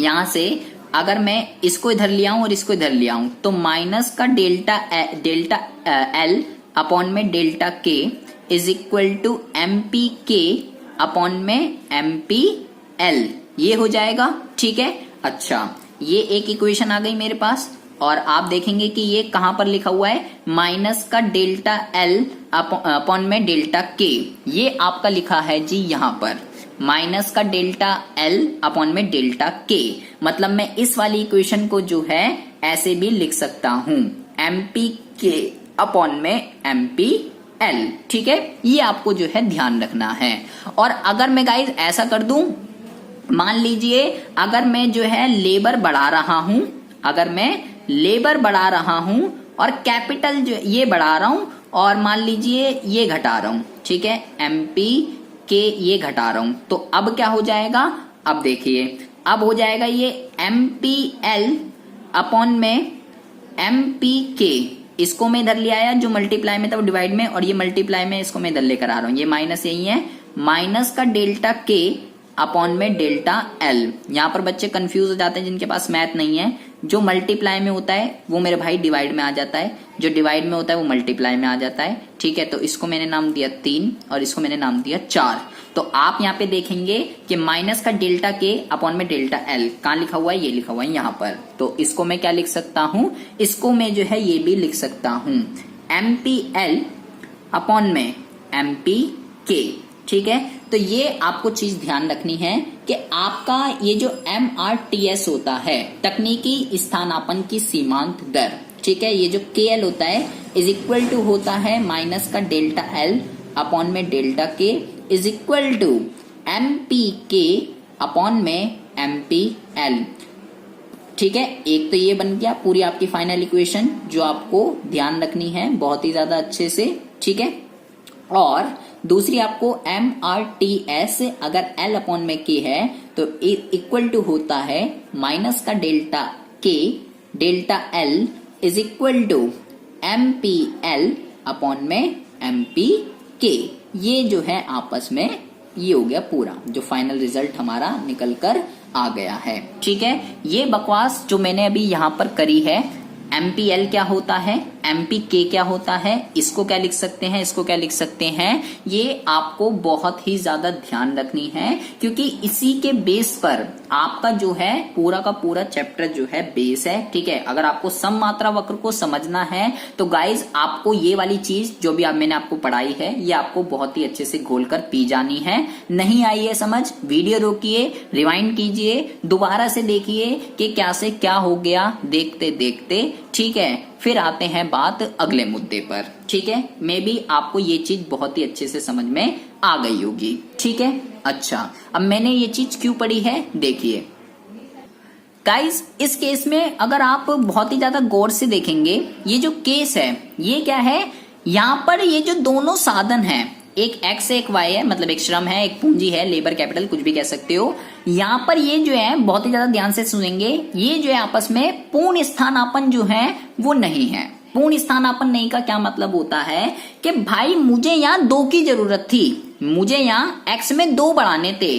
यहां से अगर मैं इसको इधर ले आऊं और इसको इधर ले आऊं तो माइनस का डेल्टा एल अपॉन में delta K is equal to MP के अपॉन में एमपी एल, ये हो जाएगा। ठीक है, अच्छा, ये एक इक्वेशन आ गई मेरे पास, और आप देखेंगे कि ये कहां पर लिखा हुआ है, माइनस का डेल्टा एल अपॉन में डेल्टा के, ये आपका लिखा है जी यहां पर माइनस का डेल्टा एल अपॉन में डेल्टा के। मतलब मैं इस वाली इक्वेशन को जो है ऐसे भी लिख सकता हूं, एमपी के अपॉन में एमपी एल। ठीक है, ये आपको जो है ध्यान रखना है। और अगर मैं गाइस ऐसा कर दूं, मान लीजिए अगर मैं जो है लेबर बढ़ा रहा हूं, अगर मैं लेबर बढ़ा रहा हूं और कैपिटल जो ये बढ़ा रहा हूं, और मान लीजिए ये घटा रहा हूं, ठीक है, एमपी के ये घटा रहा हूं, तो अब क्या हो जाएगा, अब देखिए अब हो जाएगा ये एमपीएल अपॉन में एमपी के, इसको मैं इधर ले आया जो मल्टीप्लाई में था वो डिवाइड में, और ये मल्टीप्लाई में इसको मैं इधर लेकर आ रहा हूं, ये माइनस यही है, माइनस का डेल्टा के अपॉन में डेल्टा एल। यहां पर बच्चे कंफ्यूज हो जाते हैं जिनके पास मैथ नहीं है, जो मल्टीप्लाई में होता है वो मेरे भाई डिवाइड में आ जाता है, जो डिवाइड में होता है वो मल्टीप्लाई में आ जाता है। ठीक है, तो इसको मैंने नाम दिया 3 और इसको मैंने नाम दिया 4। तो आप यहाँ पे देखेंगे कि माइनस का डेल्टा के अपॉन में डेल्टा एल कहाँ लिखा हुआ है, ये लिखा हुआ है यहाँ पर। तो इसको मैं क्या लिख सकता हूँ, इसको मैं जो है ये भी लिख सकता हूँ एमपीएल अपॉन में एमपी के। ठीक है, तो ये आपको चीज ध्यान रखनी है कि आपका ये जो MRTS होता है, तकनीकी स्थानापन की सीमांत दर, ठीक है, ये जो KL होता है इज इक्वल टू होता है माइनस का डेल्टा एल अपॉन में delta K is equal to MPK upon में MPL। ठीक है, एक तो ये बन गया पूरी आपकी फाइनल इक्वेशन जो आपको ध्यान रखनी है बहुत ही ज्यादा अच्छे से। ठीक है, और दूसरी आपको MRTS अगर L अपॉन में K है तो इक्वल टू होता है माइनस का delta K delta L is equal to MPL upon में MPK। ये जो है आपस में ये हो गया पूरा जो फाइनल रिजल्ट हमारा निकल कर आ गया है। ठीक है, ये बकवास जो मैंने अभी यहाँ पर करी है MPL क्या होता है, MPK क्या होता है, इसको क्या लिख सकते हैं, इसको क्या लिख सकते हैं, ये आपको बहुत ही ज्यादा ध्यान रखनी है, क्योंकि इसी के बेस पर आपका जो है पूरा का पूरा चैप्टर जो है बेस है। ठीक है, अगर आपको सम मात्रा वक्र को समझना है तो गाइज आपको ये वाली चीज जो भी मैंने आपको पढ़ाई है ये आपको बहुत ही अच्छे से घोल कर पी जानी है। नहीं आई है समझ, वीडियो रोकिए, रिवाइंड कीजिए, दोबारा से देखिए कि क्या से क्या हो गया देखते देखते। ठीक है, फिर आते हैं बात अगले मुद्दे पर। ठीक है, मे बी आपको ये चीज बहुत ही अच्छे से समझ में आ गई होगी। ठीक है, अच्छा अब मैंने ये चीज क्यों पढ़ी है देखिए गाइस, इस केस में अगर आप बहुत ही ज्यादा गौर से देखेंगे, ये जो केस है ये क्या है, यहाँ पर ये जो दोनों साधन हैं, एक एक्स है एक वाई है, मतलब एक श्रम है एक पूंजी है, लेबर कैपिटल कुछ भी कह सकते हो, यहाँ पर ये जो है बहुत ही ज्यादा ध्यान से सुनेंगे, ये जो है आपस में पूर्ण स्थानापन्न जो है वो नहीं है। पूर्ण स्थानापन्न नहीं का क्या मतलब होता है कि भाई मुझे यहाँ 2 की जरूरत थी, मुझे यहाँ एक्स में 2 बढ़ाने थे,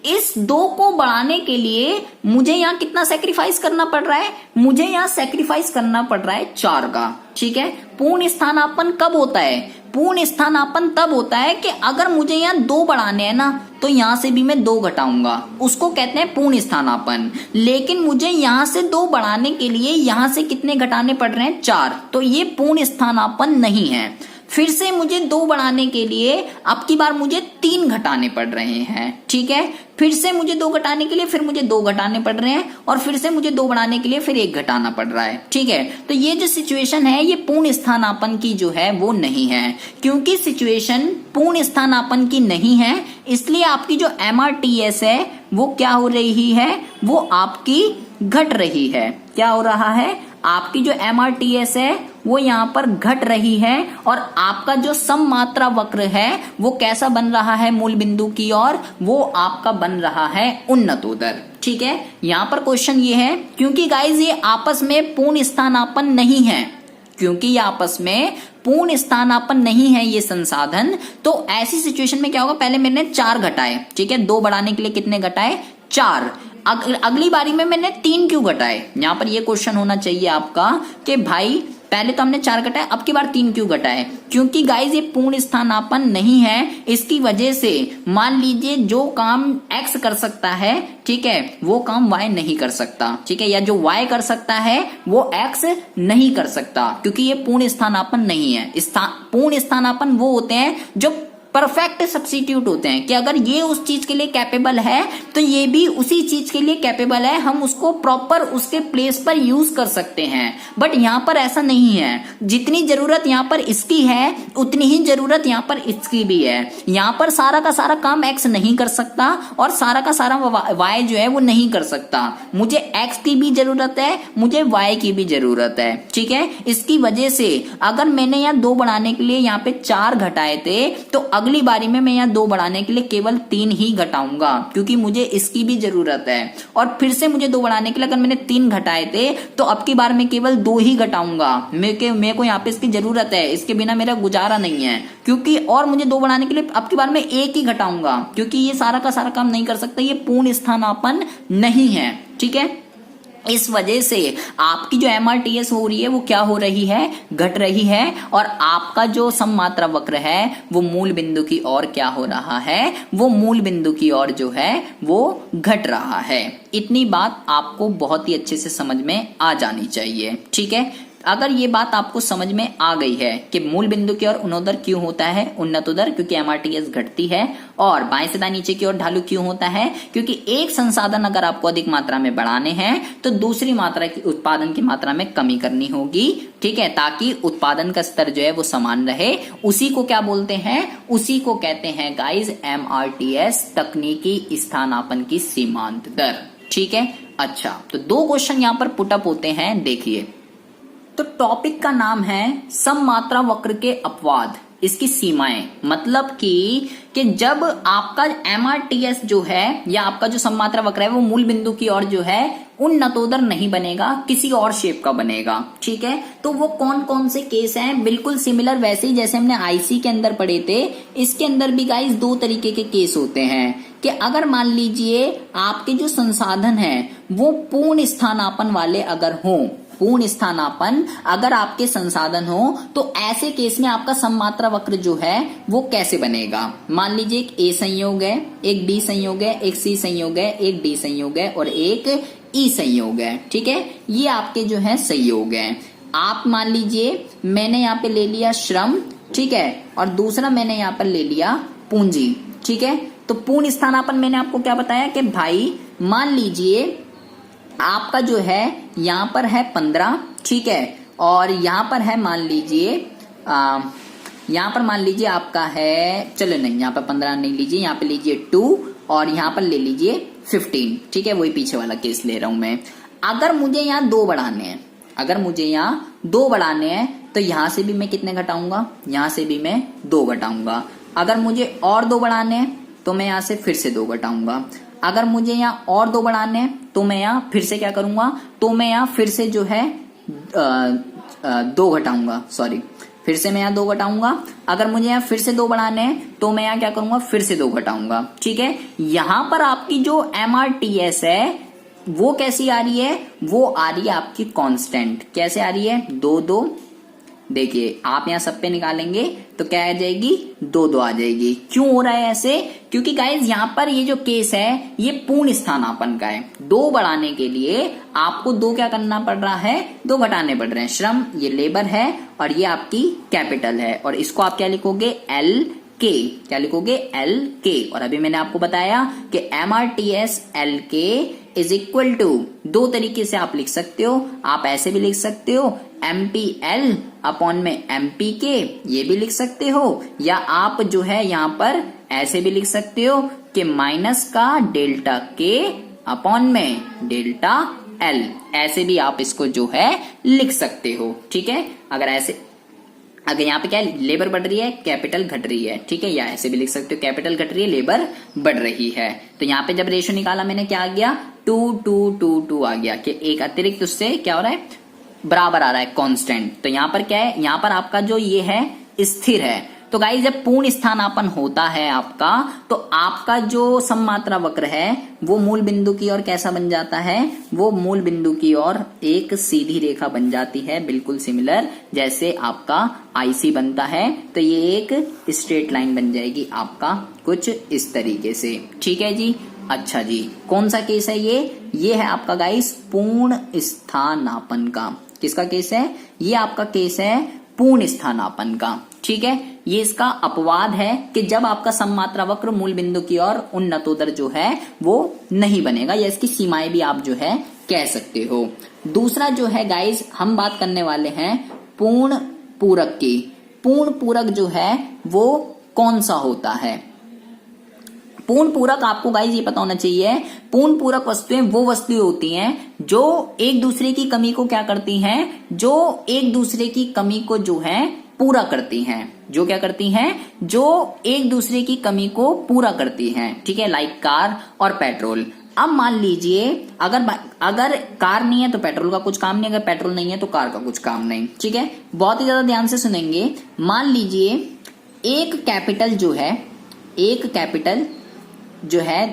इस 2 को बढ़ाने के लिए मुझे यहाँ कितना सेक्रीफाइस करना पड़ रहा है, मुझे यहाँ सेक्रीफाइस करना पड़ रहा है 4 का। ठीक है, पूर्ण स्थानापन्न कब होता है, पूर्ण स्थानापन्न तब होता है कि अगर मुझे यहाँ 2 बढ़ाने हैं ना तो यहाँ से भी मैं 2 घटाऊंगा, उसको कहते हैं पूर्ण स्थानापन्न। लेकिन मुझे यहाँ से 2 बढ़ाने के लिए यहाँ से कितने घटाने पड़ रहे हैं 4, तो ये पूर्ण स्थानापन्न नहीं है। फिर से मुझे 2 बढ़ाने के लिए अब की बार मुझे 3 घटाने पड़ रहे हैं। ठीक है, फिर से मुझे 2 घटाने के लिए फिर मुझे 2 घटाने पड़ रहे हैं, और फिर से मुझे 2 बढ़ाने के लिए फिर 1 घटाना पड़ रहा है। ठीक है, तो ये जो सिचुएशन है ये पूर्ण स्थानापन्न की जो है वो नहीं है। क्योंकि सिचुएशन पूर्ण स्थानापन्न की नहीं है, इसलिए आपकी जो MRTS है वो क्या हो रही है, वो आपकी घट रही है। क्या हो रहा है, आपकी जो MRTS है वो यहाँ पर घट रही है, और आपका जो सम मात्रा वक्र है वो कैसा बन रहा है मूल बिंदु की ओर, वो आपका बन रहा है उन्नतोदर। ठीक है, यहाँ पर क्वेश्चन ये है, क्योंकि गाइज ये आपस में पूर्ण स्थानापन्न नहीं है, क्योंकि ये आपस में पूर्ण स्थानापन्न नहीं है ये संसाधन, तो ऐसी सिचुएशन में क्या होगा, पहले मैंने 4 घटाए, ठीक है, 2 बढ़ाने के लिए कितने घटाए 4, अगली बारी में मैंने 3 क्यों घटाए। यहाँ पर ये क्वेश्चन होना चाहिए आपका कि भाई पहले तो हमने 4 घटाए, अब की बार 3 क्यों घटाए, क्योंकि गाइज ये पूर्ण स्थानापन्न नहीं है। इसकी वजह से मान लीजिए जो काम x कर सकता है, ठीक है, वो काम y नहीं कर सकता। ठीक है, या जो y कर सकता है वो x नहीं कर सकता, क्योंकि ये पूर्ण स्थानापन्न नहीं है। पूर्ण स्थानापन्न वो होते हैं जो परफेक्ट सब्स्टिट्यूट होते हैं, कि अगर ये उस चीज के लिए कैपेबल है तो ये भी उसी चीज के लिए कैपेबल है, हम उसको प्रॉपर उसके प्लेस पर यूज कर सकते हैं। बट यहाँ पर ऐसा नहीं है, जितनी जरूरत यहाँ पर इसकी है उतनी ही जरूरत यहाँ पर इसकी भी है। यहाँ पर सारा का सारा काम एक्स नहीं कर सकता और सारा का सारा वाई जो है वो नहीं कर सकता। मुझे एक्स की भी जरूरत है, मुझे वाई की भी जरूरत है। ठीक है, इसकी वजह से अगर मैंने यहाँ 2 बढ़ाने के लिए यहाँ पे 4 घटाए थे, तो अगली बारी में मैं यहाँ 2 बढ़ाने के लिए केवल 3 ही घटाऊंगा, क्योंकि मुझे इसकी भी जरूरत है। और फिर से मुझे 2 बढ़ाने के लिए अगर मैंने 3 घटाए थे, तो अब की बार मैं केवल 2 ही घटाऊंगा। मेरे को यहाँ पे इसकी जरूरत है, इसके बिना मेरा गुजारा नहीं है, क्योंकि और मुझे 2 बढ़ाने के लिए अब की बार मैं 1 ही घटाऊंगा, क्योंकि ये सारा का सारा काम नहीं कर सकता, ये पूर्ण स्थानापन्न नहीं है। ठीक है, इस वजह से आपकी जो MRTS हो रही है वो क्या हो रही है, घट रही है, और आपका जो सम मात्रा वक्र है वो मूल बिंदु की ओर क्या हो रहा है, वो मूल बिंदु की ओर जो है वो घट रहा है। इतनी बात आपको बहुत ही अच्छे से समझ में आ जानी चाहिए। ठीक है, अगर ये बात आपको समझ में आ गई है कि मूल बिंदु की ओर उन्नतोदर क्यों होता है, उन्नतोदर क्योंकि MRTS घटती है, और बाएं से दाएं नीचे की ओर ढालू क्यों होता है, क्योंकि एक संसाधन अगर आपको अधिक मात्रा में बढ़ाने हैं तो दूसरी मात्रा की उत्पादन की मात्रा में कमी करनी होगी। ठीक है, ताकि उत्पादन का स्तर जो है वो समान रहे। उसी को क्या बोलते हैं, उसी को कहते हैं गाइज MRTS, तकनीकी स्थानापन्न की सीमांत दर। ठीक है, अच्छा तो 2 क्वेश्चन यहाँ पर पुटअप होते हैं, देखिए। तो टॉपिक का नाम है सम मात्रा वक्र के अपवाद, इसकी सीमाएं, मतलब कि जब आपका MRTS जो है या आपका जो सम मात्रा वक्र है वो मूल बिंदु की ओर जो है उन्नतोदर नहीं बनेगा, किसी और शेप का बनेगा। ठीक है, तो वो कौन कौन से केस हैं, बिल्कुल सिमिलर वैसे ही जैसे हमने IC के अंदर पढ़े थे, इसके अंदर भी गाइस 2 तरीके के केस होते हैं कि अगर मान लीजिए आपके जो संसाधन है वो पूर्ण स्थानापन्न वाले अगर हों, पूर्ण स्थानापन्न अगर आपके संसाधन हो तो ऐसे केस में आपका सममात्रा वक्र जो है वो कैसे बनेगा। मान लीजिए एक ए संयोग है, एक बी संयोग है, एक सी संयोग है, एक डी संयोग है और एक ई संयोग है। ठीक है, ये आपके जो है संयोग है। आप मान लीजिए मैंने यहाँ पे ले लिया श्रम, ठीक है, और दूसरा मैंने यहाँ पर ले लिया पूंजी। ठीक है, तो पूर्ण स्थानापन्न मैंने आपको क्या बताया कि भाई मान लीजिए आपका जो है यहाँ पर है 15, ठीक है, और यहाँ पर है मान लीजिए यहाँ पर मान लीजिए आपका है, चलो नहीं यहाँ पर 15 नहीं लीजिए, यहाँ पे लीजिए 2 और यहाँ पर ले लीजिए 15। ठीक है, वही पीछे वाला केस ले रहा हूं मैं। अगर मुझे यहाँ 2 बढ़ाने हैं, अगर मुझे यहाँ 2 बढ़ाने हैं तो यहाँ से भी मैं कितने घटाऊंगा, यहाँ से भी मैं 2 घटाऊंगा। अगर मुझे और 2 बढ़ाने हैं तो मैं यहाँ से फिर से 2 घटाऊंगा। अगर मुझे यहाँ और 2 बढ़ाने हैं तो मैं यहाँ फिर से क्या करूंगा, तो मैं यहाँ फिर से जो है 2 घटाऊंगा, सॉरी, फिर से मैं यहाँ 2 घटाऊंगा। अगर मुझे यहाँ फिर से 2 बढ़ाने हैं तो मैं यहाँ क्या करूंगा, फिर से 2 घटाऊंगा। ठीक है, यहाँ पर आपकी जो MRTS है वो कैसी आ रही है, वो आ रही है आपकी कांस्टेंट। कैसे आ रही है, 2 2, देखिए आप यहाँ सब पे निकालेंगे तो क्या आ जाएगी, 2 2 आ जाएगी। क्यों हो रहा है ऐसे, क्योंकि गाइज यहाँ पर ये जो केस है ये पूर्ण स्थानापन्न का है। 2 बढ़ाने के लिए आपको 2 क्या करना पड़ रहा है, 2 घटाने पड़ रहे हैं। श्रम ये लेबर है और ये आपकी कैपिटल है, और इसको आप क्या लिखोगे, एल के, क्या लिखोगे, एल के। और अभी मैंने आपको बताया कि MRTS एल के इज इक्वल टू 2 तरीके से आप लिख सकते हो। आप ऐसे भी लिख सकते हो MPL अपॉन में MPK, ये भी लिख सकते हो, या आप जो है यहाँ पर ऐसे भी लिख सकते हो कि माइनस का डेल्टा K अपॉन में डेल्टा L, ऐसे भी आप इसको जो है लिख सकते हो। ठीक है, अगर ऐसे, अगर यहाँ पे क्या है, लेबर बढ़ रही है, कैपिटल घट रही है। ठीक है, या ऐसे भी लिख सकते हो कैपिटल घट रही है, लेबर बढ़ रही है। तो यहाँ पे जब रेशो निकाला मैंने, क्या आ गया, 2 2 2 2 आ गया, कि एक अतिरिक्त उससे क्या हो रहा है, बराबर आ रहा है, कांस्टेंट। तो यहाँ पर क्या है, यहाँ पर आपका जो ये है स्थिर है। तो गाइस जब पूर्ण स्थानापन्न होता है आपका, तो आपका जो सममात्रा वक्र है वो मूल बिंदु की ओर कैसा बन जाता है, वो मूल बिंदु की ओर एक सीधी रेखा बन जाती है, बिल्कुल सिमिलर जैसे आपका IC बनता है। तो ये एक स्ट्रेट लाइन बन जाएगी आपका कुछ इस तरीके से। ठीक है जी, अच्छा जी, कौन सा केस है ये है आपका गाइस पूर्ण स्थानापन्न का। किसका केस है, ये आपका केस है पूर्ण स्थानापन्न का। ठीक है, ये इसका अपवाद है कि जब आपका सममात्रा वक्र मूल बिंदु की ओर उन्नतोदर जो है वो नहीं बनेगा, या इसकी सीमाएं भी आप जो है कह सकते हो। दूसरा जो है गाइस, हम बात करने वाले हैं पूर्ण पूरक की। पूर्ण पूरक जो है वो कौन सा होता है, पूर्ण पूरक आपको गाइस ये पता होना चाहिए, पूर्ण पूरक वस्तुएं वो वस्तुएं होती हैं जो एक दूसरे की कमी को क्या करती हैं, जो एक दूसरे की कमी को जो है पूरा करती हैं, जो क्या करती हैं, जो एक दूसरे की कमी को पूरा करती हैं। ठीक है, लाइक कार और पेट्रोल। अब मान लीजिए अगर कार नहीं है तो पेट्रोल का कुछ काम नहीं, अगर पेट्रोल नहीं है तो कार का कुछ काम नहीं। ठीक है, बहुत ही ज्यादा ध्यान से सुनेंगे। मान लीजिए एक कैपिटल जो है, एक कैपिटल जो है,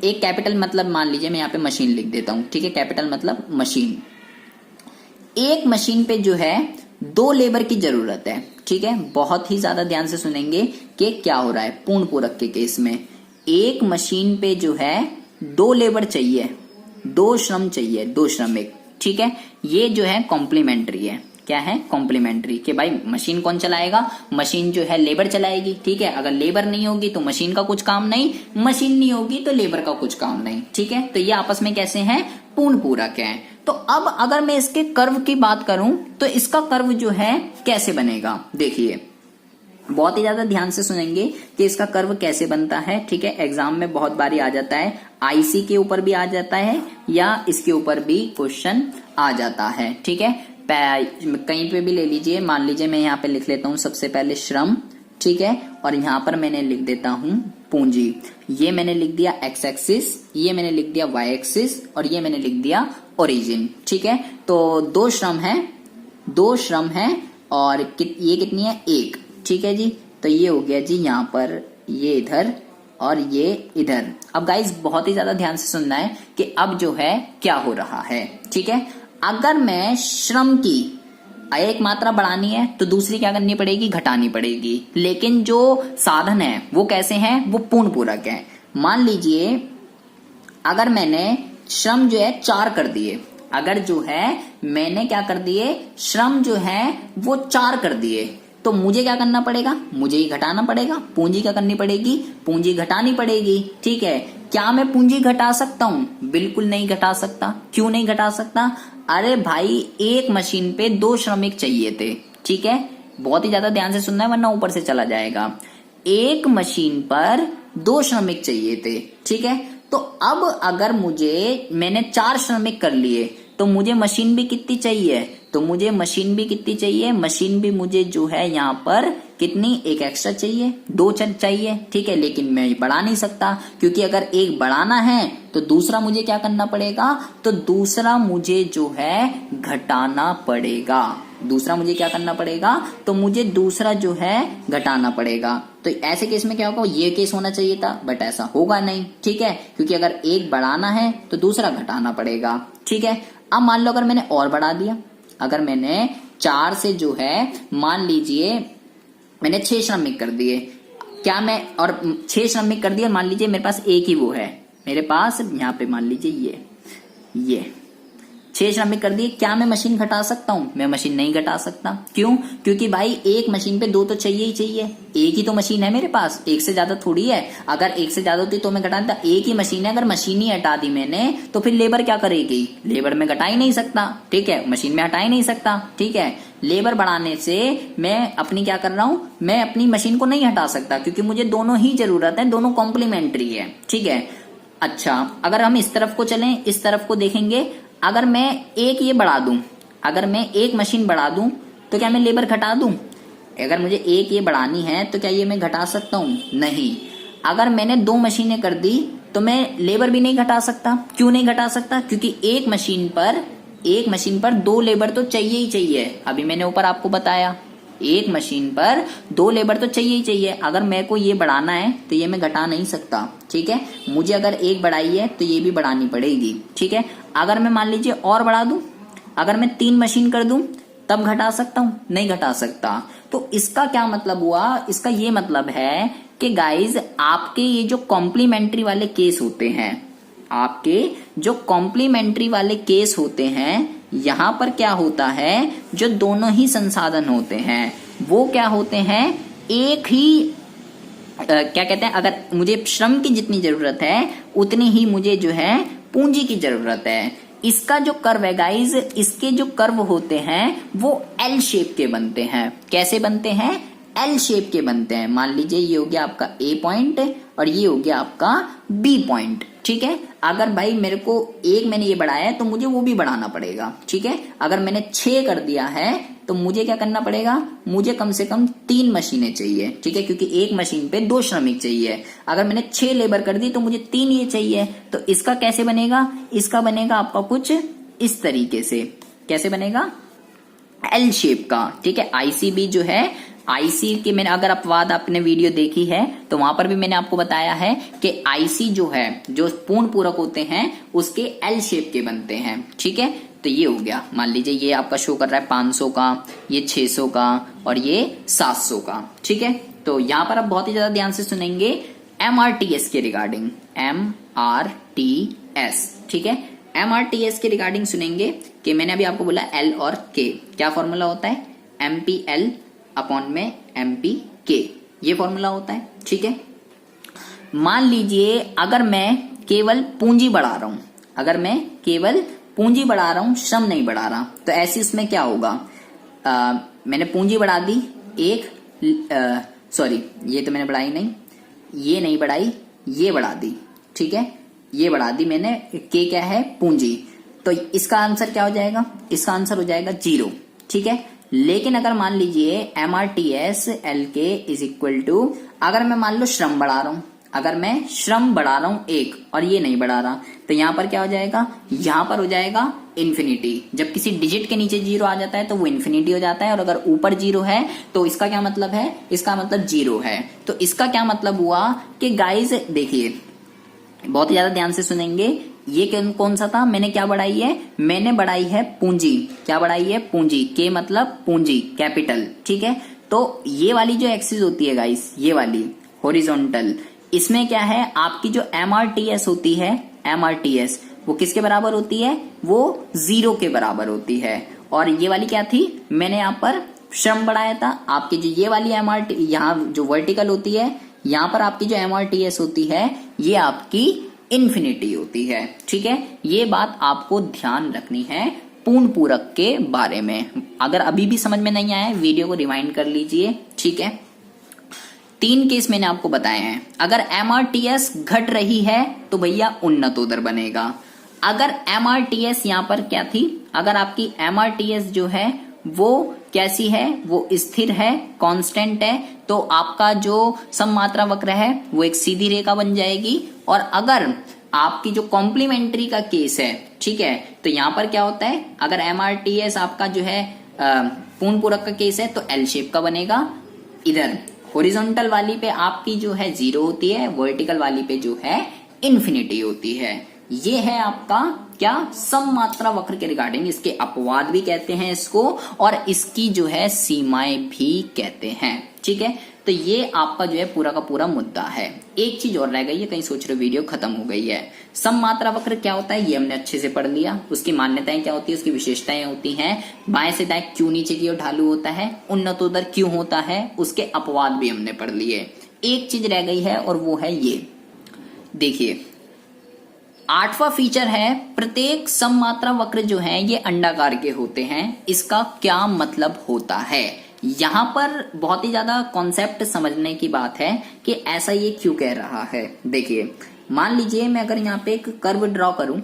एक कैपिटल मतलब मान लीजिए मैं यहाँ पे मशीन लिख देता हूं। ठीक है, कैपिटल मतलब मशीन। एक मशीन पे जो है 2 लेबर की जरूरत है। ठीक है, बहुत ही ज्यादा ध्यान से सुनेंगे कि क्या हो रहा है पूर्ण पूरक के केस में। एक मशीन पे जो है 2 लेबर चाहिए, 2 श्रम चाहिए, 2 श्रमिक। ठीक है, ये जो है कॉम्प्लीमेंट्री है। क्या है, कॉम्प्लीमेंट्री, कि भाई मशीन कौन चलाएगा, मशीन जो है लेबर चलाएगी। ठीक है, अगर लेबर नहीं होगी तो मशीन का कुछ काम नहीं, मशीन नहीं होगी तो लेबर का कुछ काम नहीं। ठीक है, तो ये आपस में कैसे हैं, पूर्ण पूरक हैं। तो अब अगर मैं इसके कर्व की बात करूं तो इसका कर्व जो है कैसे बनेगा, देखिए बहुत ही ज्यादा ध्यान से सुनेंगे कि इसका कर्व कैसे बनता है। ठीक है, एग्जाम में बहुत बारी आ जाता है, IC के ऊपर भी आ जाता है या इसके ऊपर भी क्वेश्चन आ जाता है। ठीक है, कहीं पे भी ले लीजिए। मान लीजिए मैं यहाँ पे लिख लेता हूँ सबसे पहले श्रम। ठीक है, और यहाँ पर मैंने लिख देता हूँ पूंजी। ये मैंने लिख दिया x एक्सिस, ये मैंने लिख दिया y एक्सिस, और ये मैंने लिख दिया ओरिजिन। ठीक है, तो 2 श्रम है, 2 श्रम है, और ये कितनी है, 1। ठीक है जी, तो ये हो गया जी यहाँ पर, ये इधर और ये इधर। अब गाइस बहुत ही ज्यादा ध्यान से सुनना है कि अब जो है क्या हो रहा है। ठीक है, अगर मैं श्रम की एक मात्रा बढ़ानी है तो दूसरी क्या करनी पड़ेगी, घटानी पड़ेगी। लेकिन जो साधन है वो कैसे हैं, वो पूर्ण पूरक है। मान लीजिए अगर मैंने श्रम जो है 4 कर दिए, अगर जो है मैंने क्या कर दिए, श्रम जो है वो 4 कर दिए, तो मुझे क्या करना पड़ेगा, मुझे ही घटाना पड़ेगा। पूंजी क्या करनी पड़ेगी, पूंजी घटानी पड़ेगी। ठीक है, क्या मैं पूंजी घटा सकता हूं? बिल्कुल नहीं घटा सकता। क्यों नहीं घटा सकता? अरे भाई एक मशीन पे 2 श्रमिक चाहिए थे। ठीक है, बहुत ही ज्यादा ध्यान से सुनना है वरना ऊपर से चला जाएगा। एक मशीन पर 2 श्रमिक चाहिए थे। ठीक है, तो अब अगर मैंने 4 श्रमिक कर लिए तो मुझे मशीन भी कितनी चाहिए, तो मुझे मशीन भी कितनी चाहिए, मशीन भी मुझे जो है यहाँ पर कितनी, एक एक्स्ट्रा चाहिए, 2 चाहिए। ठीक है, लेकिन मैं बढ़ा नहीं सकता क्योंकि अगर एक बढ़ाना है तो दूसरा मुझे क्या करना पड़ेगा, तो दूसरा मुझे जो है घटाना पड़ेगा। दूसरा मुझे क्या करना पड़ेगा, तो मुझे दूसरा जो है घटाना पड़ेगा। तो ऐसे केस में क्या होगा, ये केस होना चाहिए था बट ऐसा होगा नहीं। ठीक है, क्योंकि अगर एक बढ़ाना है तो दूसरा घटाना पड़ेगा। ठीक है, अब मान लो अगर मैंने और बढ़ा दिया, अगर मैंने 4 से जो है मान लीजिए मैंने 6 श्रमिक कर दिए, क्या मैं और 6 श्रमिक कर दिए, मान लीजिए मेरे पास एक ही वो है, मेरे पास यहाँ पे मान लीजिए ये 6 श्रमिक कर दिए, क्या मैं मशीन घटा सकता हूं? मैं मशीन नहीं घटा सकता। क्यों? क्योंकि भाई एक मशीन पे 2 तो चाहिए ही चाहिए, एक ही तो मशीन है मेरे पास, एक से ज्यादा थोड़ी है। अगर एक से ज्यादा होती तो मैं घटा देता, एक ही मशीन है। अगर मशीन ही हटा दी मैंने तो फिर लेबर क्या करेगी, लेबर में घटा ही नहीं सकता। ठीक है, मशीन में हटा ही नहीं सकता। ठीक है, लेबर बढ़ाने से मैं अपनी क्या कर रहा हूं, मैं अपनी मशीन को नहीं हटा सकता क्योंकि मुझे दोनों ही जरूरत है, दोनों कॉम्प्लीमेंट्री है। ठीक है, अच्छा अगर हम इस तरफ को चलें, इस तरफ को देखेंगे, अगर मैं एक ये बढ़ा दूं, अगर मैं एक मशीन बढ़ा दूं तो क्या मैं लेबर घटा दूं? अगर मुझे एक ये बढ़ानी है तो क्या ये मैं घटा सकता हूं? नहीं। अगर मैंने 2 मशीनें कर दी तो मैं लेबर भी नहीं घटा सकता। क्यों नहीं घटा सकता? क्योंकि एक मशीन पर 2 लेबर तो चाहिए ही चाहिए। अभी मैंने ऊपर आपको बताया एक मशीन पर 2 लेबर तो चाहिए ही चाहिए। अगर मेरे को ये बढ़ाना है तो ये मैं घटा नहीं सकता। ठीक है, मुझे अगर एक बढ़ाई है तो ये भी बढ़ानी पड़ेगी। ठीक है, अगर मैं मान लीजिए और बढ़ा दूं, अगर मैं 3 मशीन कर दूं तब घटा सकता हूं? नहीं घटा सकता। तो इसका क्या मतलब हुआ, इसका ये मतलब है कि गाइज आपके ये जो कॉम्प्लीमेंट्री वाले केस होते हैं, आपके जो कॉम्प्लीमेंट्री वाले केस होते हैं, यहां पर क्या होता है, जो दोनों ही संसाधन होते हैं वो क्या होते हैं, एक ही क्या कहते हैं, अगर मुझे श्रम की जितनी जरूरत है उतनी ही मुझे जो है पूंजी की जरूरत है। इसका जो कर्व है गाइज, इसके जो कर्व होते हैं वो एल शेप के बनते हैं। कैसे बनते हैं? एल शेप के बनते हैं। मान लीजिए ये हो गया आपका ए पॉइंट और ये हो गया आपका बी पॉइंट। ठीक है, अगर भाई मेरे को एक मैंने ये बढ़ाया है तो मुझे वो भी बढ़ाना पड़ेगा। ठीक है, अगर मैंने 6 कर दिया है तो मुझे क्या करना पड़ेगा, मुझे कम से कम 3 मशीनें चाहिए। ठीक है, क्योंकि एक मशीन पे 2 श्रमिक चाहिए। अगर मैंने 6 लेबर कर दी तो मुझे 3 ये चाहिए। तो इसका कैसे बनेगा, इसका बनेगा आपका कुछ इस तरीके से। कैसे बनेगा? एल शेप का। ठीक है, आईसीबी जो है, आईसी के मैंने अगर अपवाद आपने वीडियो देखी है तो वहां पर भी मैंने आपको बताया है कि आईसी जो है, जो पूर्ण पूरक होते हैं उसके एल शेप के बनते हैं। ठीक है, तो ये हो गया, मान लीजिए ये आपका शो कर रहा है 500 का, ये 600 का और ये 700 का। ठीक है, तो यहां पर आप बहुत ही ज्यादा ध्यान से सुनेंगे एमआरटीएस के रिगार्डिंग, एमआरटीएस। ठीक है, एमआरटीएस के रिगार्डिंग सुनेंगे कि मैंने अभी आपको बोला एल और के, क्या फॉर्मूला होता है, एमपीएल अपॉन में एमपीके, ये फॉर्मूला होता है। ठीक है, मान लीजिए अगर मैं केवल पूंजी बढ़ा रहा हूं, अगर मैं केवल पूंजी बढ़ा रहा हूं, श्रम नहीं बढ़ा रहा, तो ऐसे इसमें क्या होगा, मैंने पूंजी बढ़ा दी एक, सॉरी ये तो मैंने बढ़ाई नहीं, ये नहीं बढ़ाई, ये बढ़ा दी। ठीक है, ये बढ़ा दी मैंने, के क्या है, पूंजी, तो इसका आंसर क्या हो जाएगा, इसका आंसर हो जाएगा 0। ठीक है, लेकिन अगर मान लीजिए एमआरटीएस एल के इज इक्वल टू, अगर मैं मान लो श्रम बढ़ा रहा हूं, अगर मैं श्रम बढ़ा रहा हूं 1 और ये नहीं बढ़ा रहा, तो यहां पर क्या हो जाएगा, यहां पर हो जाएगा इन्फिनिटी। जब किसी डिजिट के नीचे 0 आ जाता है तो वो इन्फिनिटी हो जाता है, और अगर ऊपर 0 है तो इसका क्या मतलब है, इसका मतलब 0 है। तो इसका क्या मतलब हुआ कि गाइज देखिए, बहुत ही ज्यादा ध्यान से सुनेंगे ये कौन सा था, मैंने क्या बढ़ाई है, मैंने बढ़ाई है पूंजी। क्या बढ़ाई है, पूंजी। के मतलब पूंजी, कैपिटल, ठीक है। तो ये वाली जो एक्सिस होती है गाइस, ये वाली हॉरिजॉन्टल, इसमें क्या है, आपकी जो एमआरटीएस होती है, एमआरटीएस वो किसके बराबर होती है, वो 0 के बराबर होती है। और ये वाली क्या थी, मैंने यहाँ पर श्रम बढ़ाया था। आपकी जो ये वाली एमआरटी, यहाँ जो वर्टिकल होती है, यहाँ पर आपकी जो एमआरटीएस होती है, ये आपकी इन्फिनिटी होती है, ठीक है। ये बात आपको ध्यान रखनी है पूर्ण पूरक के बारे में। अगर अभी भी समझ में नहीं आया, वीडियो को रिवाइंड कर लीजिए, ठीक है। 3 केस मैंने आपको बताए हैं। अगर एमआरटीएस घट रही है तो भैया उन्नतोदर बनेगा। अगर एमआरटीएस यहाँ पर क्या थी, अगर आपकी एमआरटीएस जो है वो कैसी है, वो स्थिर है, कांस्टेंट है, तो आपका जो सममात्रा वक्र है वो एक सीधी रेखा बन जाएगी। और अगर आपकी जो कॉम्प्लीमेंट्री का केस है, ठीक है, तो यहां पर क्या होता है, अगर एमआरटीएस आपका जो है पूर्ण पूरक का केस है तो एल शेप का बनेगा। इधर हॉरिजॉन्टल वाली पे आपकी जो है 0 होती है, वर्टिकल वाली पे जो है इन्फिनिटी होती है। ये है आपका क्या, सममात्रा वक्र के रिगार्डिंग। इसके अपवाद भी कहते हैं इसको, और इसकी जो है सीमाएं भी कहते हैं, ठीक है। तो ये आपका जो है पूरा का पूरा मुद्दा है। एक चीज और रह गई है, कहीं सोच रहे वीडियो खत्म हो गई है। सममात्रा वक्र क्या होता है, ये हमने अच्छे से पढ़ लिया। उसकी मान्यताएं क्या होती है, उसकी विशेषताएं होती हैं। बाएं से दाएं क्यों नीचे की ओर ढालू होता है, उन्नतोदर क्यों होता है, उसके अपवाद भी हमने पढ़ लिए। एक चीज रह गई है और वो है ये देखिए, 8वां फीचर है, प्रत्येक सममात्रा वक्र जो है ये अंडाकार के होते हैं। इसका क्या मतलब होता है, यहां पर बहुत ही ज्यादा कॉन्सेप्ट समझने की बात है कि ऐसा ये क्यों कह रहा है। देखिए, मान लीजिए मैं अगर यहाँ पे एक कर्व ड्रॉ करूं,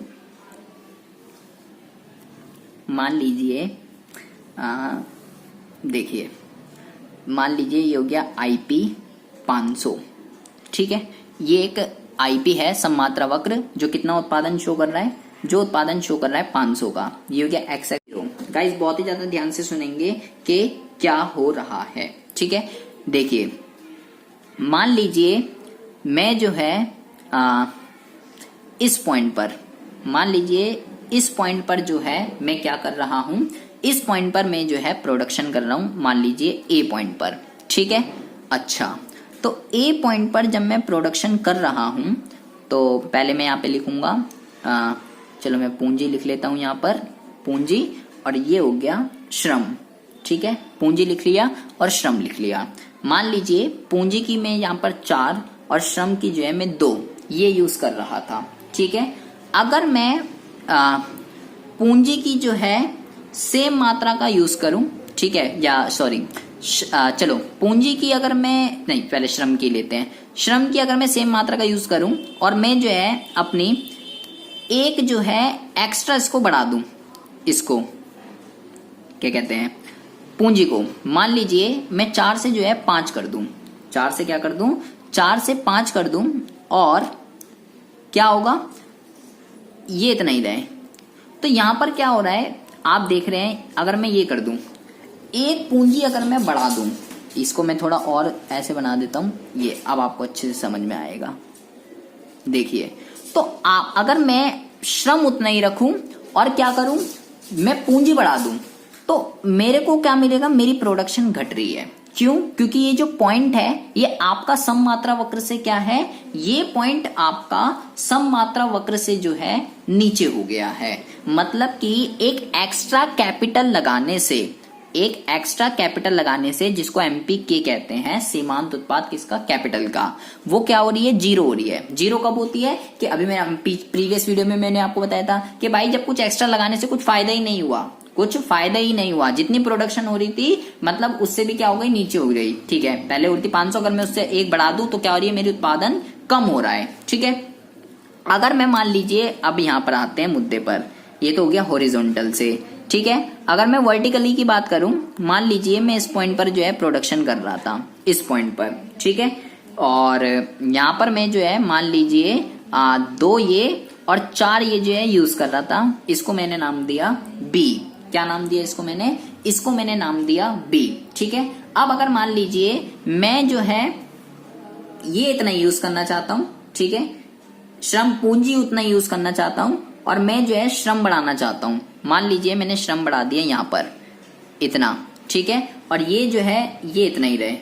मान लीजिए देखिए, मान लीजिए ये हो गया IP 500, ठीक है। ये एक IP है सममात्रा वक्र, जो कितना उत्पादन शो कर रहा है, जो उत्पादन शो कर रहा है 500 का। ये हो गया x एक्सिस। गाइस बहुत ही ज्यादा ध्यान से सुनेंगे कि क्या हो रहा है, ठीक है। देखिए, मान लीजिए मैं जो है इस पॉइंट पर, मान लीजिए इस पॉइंट पर जो है मैं क्या कर रहा हूं, इस पॉइंट पर मैं जो है प्रोडक्शन कर रहा हूं, मान लीजिए A पॉइंट पर, ठीक है। अच्छा, तो A पॉइंट पर जब मैं प्रोडक्शन कर रहा हूं तो पहले मैं यहाँ पे लिखूंगा, चलो मैं पूंजी लिख लेता हूं यहाँ पर, पूंजी, और ये हो गया श्रम, ठीक है। पूंजी लिख लिया और श्रम लिख लिया। मान लीजिए पूंजी की मैं यहाँ पर 4 और श्रम की जो है मैं 2 ये यूज कर रहा था, ठीक है। अगर मैं पूंजी की जो है सेम मात्रा का यूज करूं, ठीक है, या सॉरी चलो पूंजी की अगर मैं नहीं, पहले श्रम की लेते हैं। श्रम की अगर मैं सेम मात्रा का यूज करूं और मैं जो है अपनी एक जो है एक्स्ट्रा इसको बढ़ा दूं, इसको क्या कहते हैं, पूंजी को, मान लीजिए मैं 4 से जो है 5 कर दूं, 4 से क्या कर दूं, 4 से 5 कर दूं, और क्या होगा, ये इतना ही रहे। तो यहां पर क्या हो रहा है, आप देख रहे हैं, अगर मैं ये कर दूं, एक पूंजी अगर मैं बढ़ा दूं, इसको मैं थोड़ा और ऐसे बना देता हूं, ये अब आपको अच्छे से समझ में आएगा। देखिए, तो अगर मैं श्रम उतना ही रखूं और क्या करूं, मैं पूंजी बढ़ा दूं, तो मेरे को क्या मिलेगा, मेरी प्रोडक्शन घट रही है। क्यों, क्योंकि ये जो पॉइंट है ये आपका सममात्रा वक्र से क्या है, ये पॉइंट आपका सममात्रा वक्र से जो है नीचे हो गया है। मतलब कि एक एक्स्ट्रा कैपिटल लगाने से, एक एक्स्ट्रा कैपिटल लगाने से, जिसको MPK कहते हैं, सीमांत उत्पाद किसका, कैपिटल का, वो क्या हो रही है, 0 हो रही है। 0 कब होती है कि अभी मैं प्रीवियस वीडियो में मैंने आपको बताया था कि भाई जब कुछ एक्स्ट्रा लगाने से कुछ फायदा ही नहीं हुआ, कुछ फायदा ही नहीं हुआ, जितनी प्रोडक्शन हो रही थी मतलब उससे भी क्या हो गई, नीचे हो गई, ठीक है। पहले हो रही थी 500, अगर मैं उससे 1 बढ़ा दूं तो क्या हो रही है, मेरी उत्पादन कम हो रहा है, ठीक है। अगर मैं मान लीजिए, अब यहां पर आते हैं मुद्दे पर, ये तो हो गया हॉरिजॉन्टल से, ठीक है। अगर मैं वर्टिकली की बात करूं, मान लीजिए मैं इस पॉइंट पर जो है प्रोडक्शन कर रहा था, इस पॉइंट पर, ठीक है, और यहां पर मैं जो है मान लीजिए 2 ये और 4 ये जो है यूज कर रहा था, इसको मैंने नाम दिया B। क्या नाम दिया इसको मैंने, इसको मैंने नाम दिया B, ठीक है। अब अगर मान लीजिए मैं जो है ये इतना यूज करना चाहता हूं, ठीक है, श्रम पूंजी उतना यूज करना चाहता हूं और मैं जो है श्रम बढ़ाना चाहता हूं। मान लीजिए मैंने श्रम बढ़ा दिया यहां पर इतना, ठीक है, और ये जो है ये इतना ही रहे,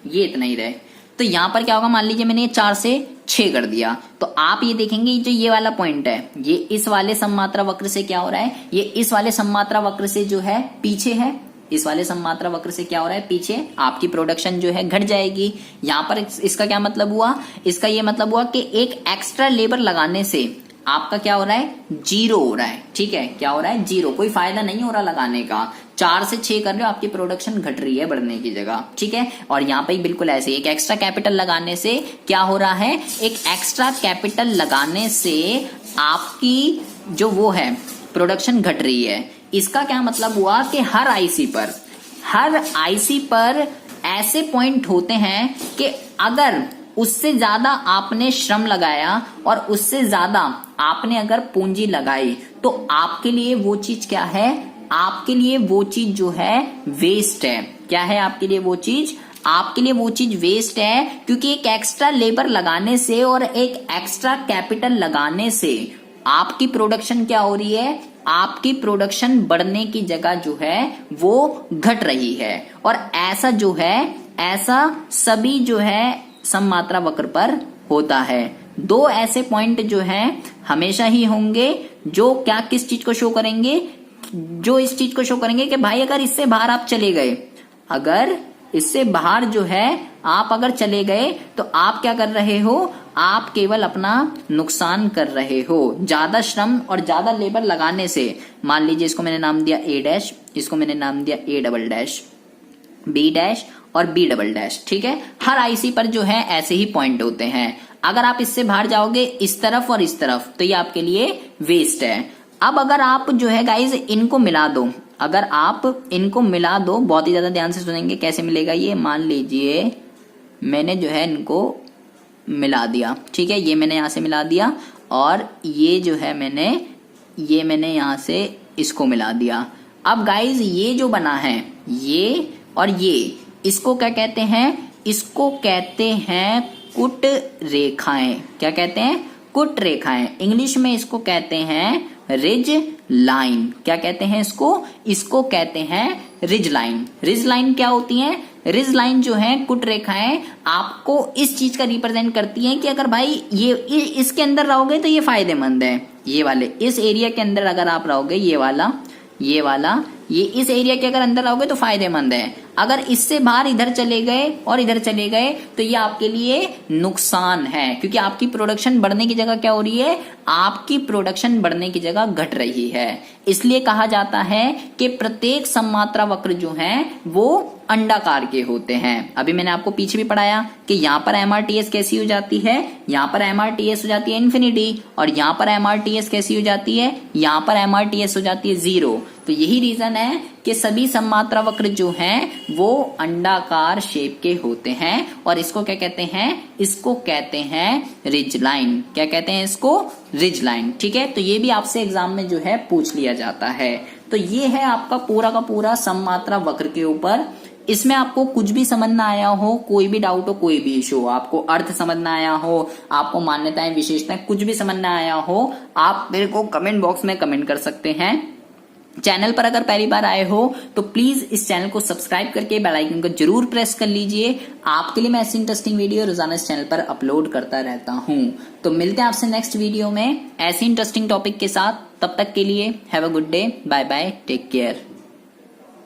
ये इतना ही रहे। तो यहां पर क्या होगा, मान लीजिए मैंने 4 से 6 कर दिया, तो आप ये देखेंगे जो ये वाला पॉइंट है ये इस वाले सममात्रा वक्र से क्या हो रहा है, ये इस वाले सममात्रा वक्र से जो है पीछे है, इस वाले सममात्रा वक्र से क्या हो रहा है पीछे। आपकी प्रोडक्शन जो है घट जाएगी। यहां पर इसका क्या मतलब हुआ, इसका ये मतलब हुआ कि एक एक्स्ट्रा लेबर लगाने से आपका क्या हो रहा है, जीरो हो रहा है, ठीक है, क्या हो रहा है, जीरो, कोई फायदा नहीं हो रहा लगाने का। 4 से 6 कर रहे हो, आपकी प्रोडक्शन घट रही है बढ़ने की जगह, ठीक है। और यहाँ पे बिल्कुल ऐसे एक एक्स्ट्रा कैपिटल लगाने से क्या हो रहा है, एक एक्स्ट्रा कैपिटल लगाने से आपकी जो वो है प्रोडक्शन घट रही है। इसका क्या मतलब हुआ कि हर आईसी पर ऐसे पॉइंट होते हैं कि अगर उससे ज्यादा आपने श्रम लगाया और उससे ज्यादा आपने अगर पूंजी लगाई तो आपके लिए वो चीज क्या है, आपके लिए वो चीज जो है वेस्ट है। क्या है आपके लिए वो चीज, आपके लिए वो चीज वेस्ट है, क्योंकि एक एक्स्ट्रा लेबर लगाने से और एक एक्स्ट्रा कैपिटल लगाने से आपकी प्रोडक्शन क्या हो रही है, आपकी प्रोडक्शन बढ़ने की जगह जो है वो घट रही है। और ऐसा जो है, ऐसा सभी जो है सममात्रा वक्र पर होता है। 2 ऐसे पॉइंट जो हैं हमेशा ही होंगे जो क्या किस चीज को शो करेंगे, जो इस चीज को शो करेंगे कि भाई अगर इससे बाहर आप चले गए, अगर इससे बाहर जो है आप अगर चले गए तो आप क्या कर रहे हो, आप केवल अपना नुकसान कर रहे हो। ज्यादा श्रम और ज्यादा लेबर लगाने से, मान लीजिए इसको मैंने नाम दिया A डैश, इसको मैंने नाम दिया A double dash, B dash और B डबल डैश, ठीक है। हर आईसी पर जो है ऐसे ही पॉइंट होते हैं। अगर आप इससे बाहर जाओगे इस तरफ और इस तरफ तो ये आपके लिए वेस्ट है। अब अगर आप जो है गाइज इनको मिला दो, अगर आप इनको मिला दो, बहुत ही ज्यादा ध्यान से सुनेंगे कैसे मिलेगा ये। मान लीजिए मैंने जो है इनको मिला दिया, ठीक है, ये मैंने यहां से मिला दिया और ये जो है मैंने यहां से इसको मिला दिया। अब गाइज ये जो बना है ये और ये, इसको क्या कहते हैं, इसको कहते हैं कुट रेखाएं। क्या कहते हैं, कुट रेखाएं। इंग्लिश में इसको कहते हैं रिज लाइन। क्या कहते हैं इसको कहते हैं रिज लाइन। रिज लाइन क्या होती है, रिज लाइन जो है कुट रेखाएं आपको इस चीज का रिप्रेजेंट करती हैं कि अगर भाई ये इसके अंदर रहोगे तो ये फायदेमंद है। ये वाले इस एरिया के अंदर अगर आप रहोगे, ये वाला ये इस एरिया के अगर अंदर रहोगे तो फायदेमंद है। अगर इससे बाहर इधर चले गए और इधर चले गए तो ये आपके लिए नुकसान है, क्योंकि आपकी प्रोडक्शन बढ़ने की जगह क्या हो रही है, आपकी प्रोडक्शन बढ़ने की जगह घट रही है। इसलिए कहा जाता है कि प्रत्येक सममात्रा वक्र जो हैं वो अंडाकार के होते हैं। अभी मैंने आपको पीछे भी पढ़ाया कि यहाँ पर MRTS कैसी हो जाती है, यहाँ पर MRTS हो जाती है इन्फिनिटी, और यहाँ पर MRTS कैसी हो जाती है, यहाँ पर MRTS हो जाती है 0। तो यही रीजन है कि सभी सममात्रा वक्र जो हैं वो अंडाकार शेप के होते हैं। और इसको क्या कहते हैं, इसको कहते हैं रिज लाइन। क्या कहते हैं इसको, रिज लाइन, ठीक है। तो ये भी आपसे एग्जाम में जो है पूछ लिया जाता है। तो ये है आपका पूरा का पूरा सममात्रा वक्र के ऊपर। इसमें आपको कुछ भी समझ ना आया हो, कोई भी डाउट हो, कोई भी इशू हो, आपको अर्थ समझ ना आया हो, आपको मान्यताएं विशेषताएं कुछ भी समझ ना आया हो, आप मेरे को कमेंट बॉक्स में कमेंट कर सकते हैं। चैनल पर अगर पहली बार आए हो तो प्लीज इस चैनल को सब्सक्राइब करके बेल आइकन को जरूर प्रेस कर लीजिए। आपके लिए मैं ऐसी इंटरेस्टिंग वीडियो रोजाना इस चैनल पर अपलोड करता रहता हूं। तो मिलते हैं आपसे नेक्स्ट वीडियो में ऐसी इंटरेस्टिंग टॉपिक के साथ। तब तक के लिए have a good day, bye bye, take care.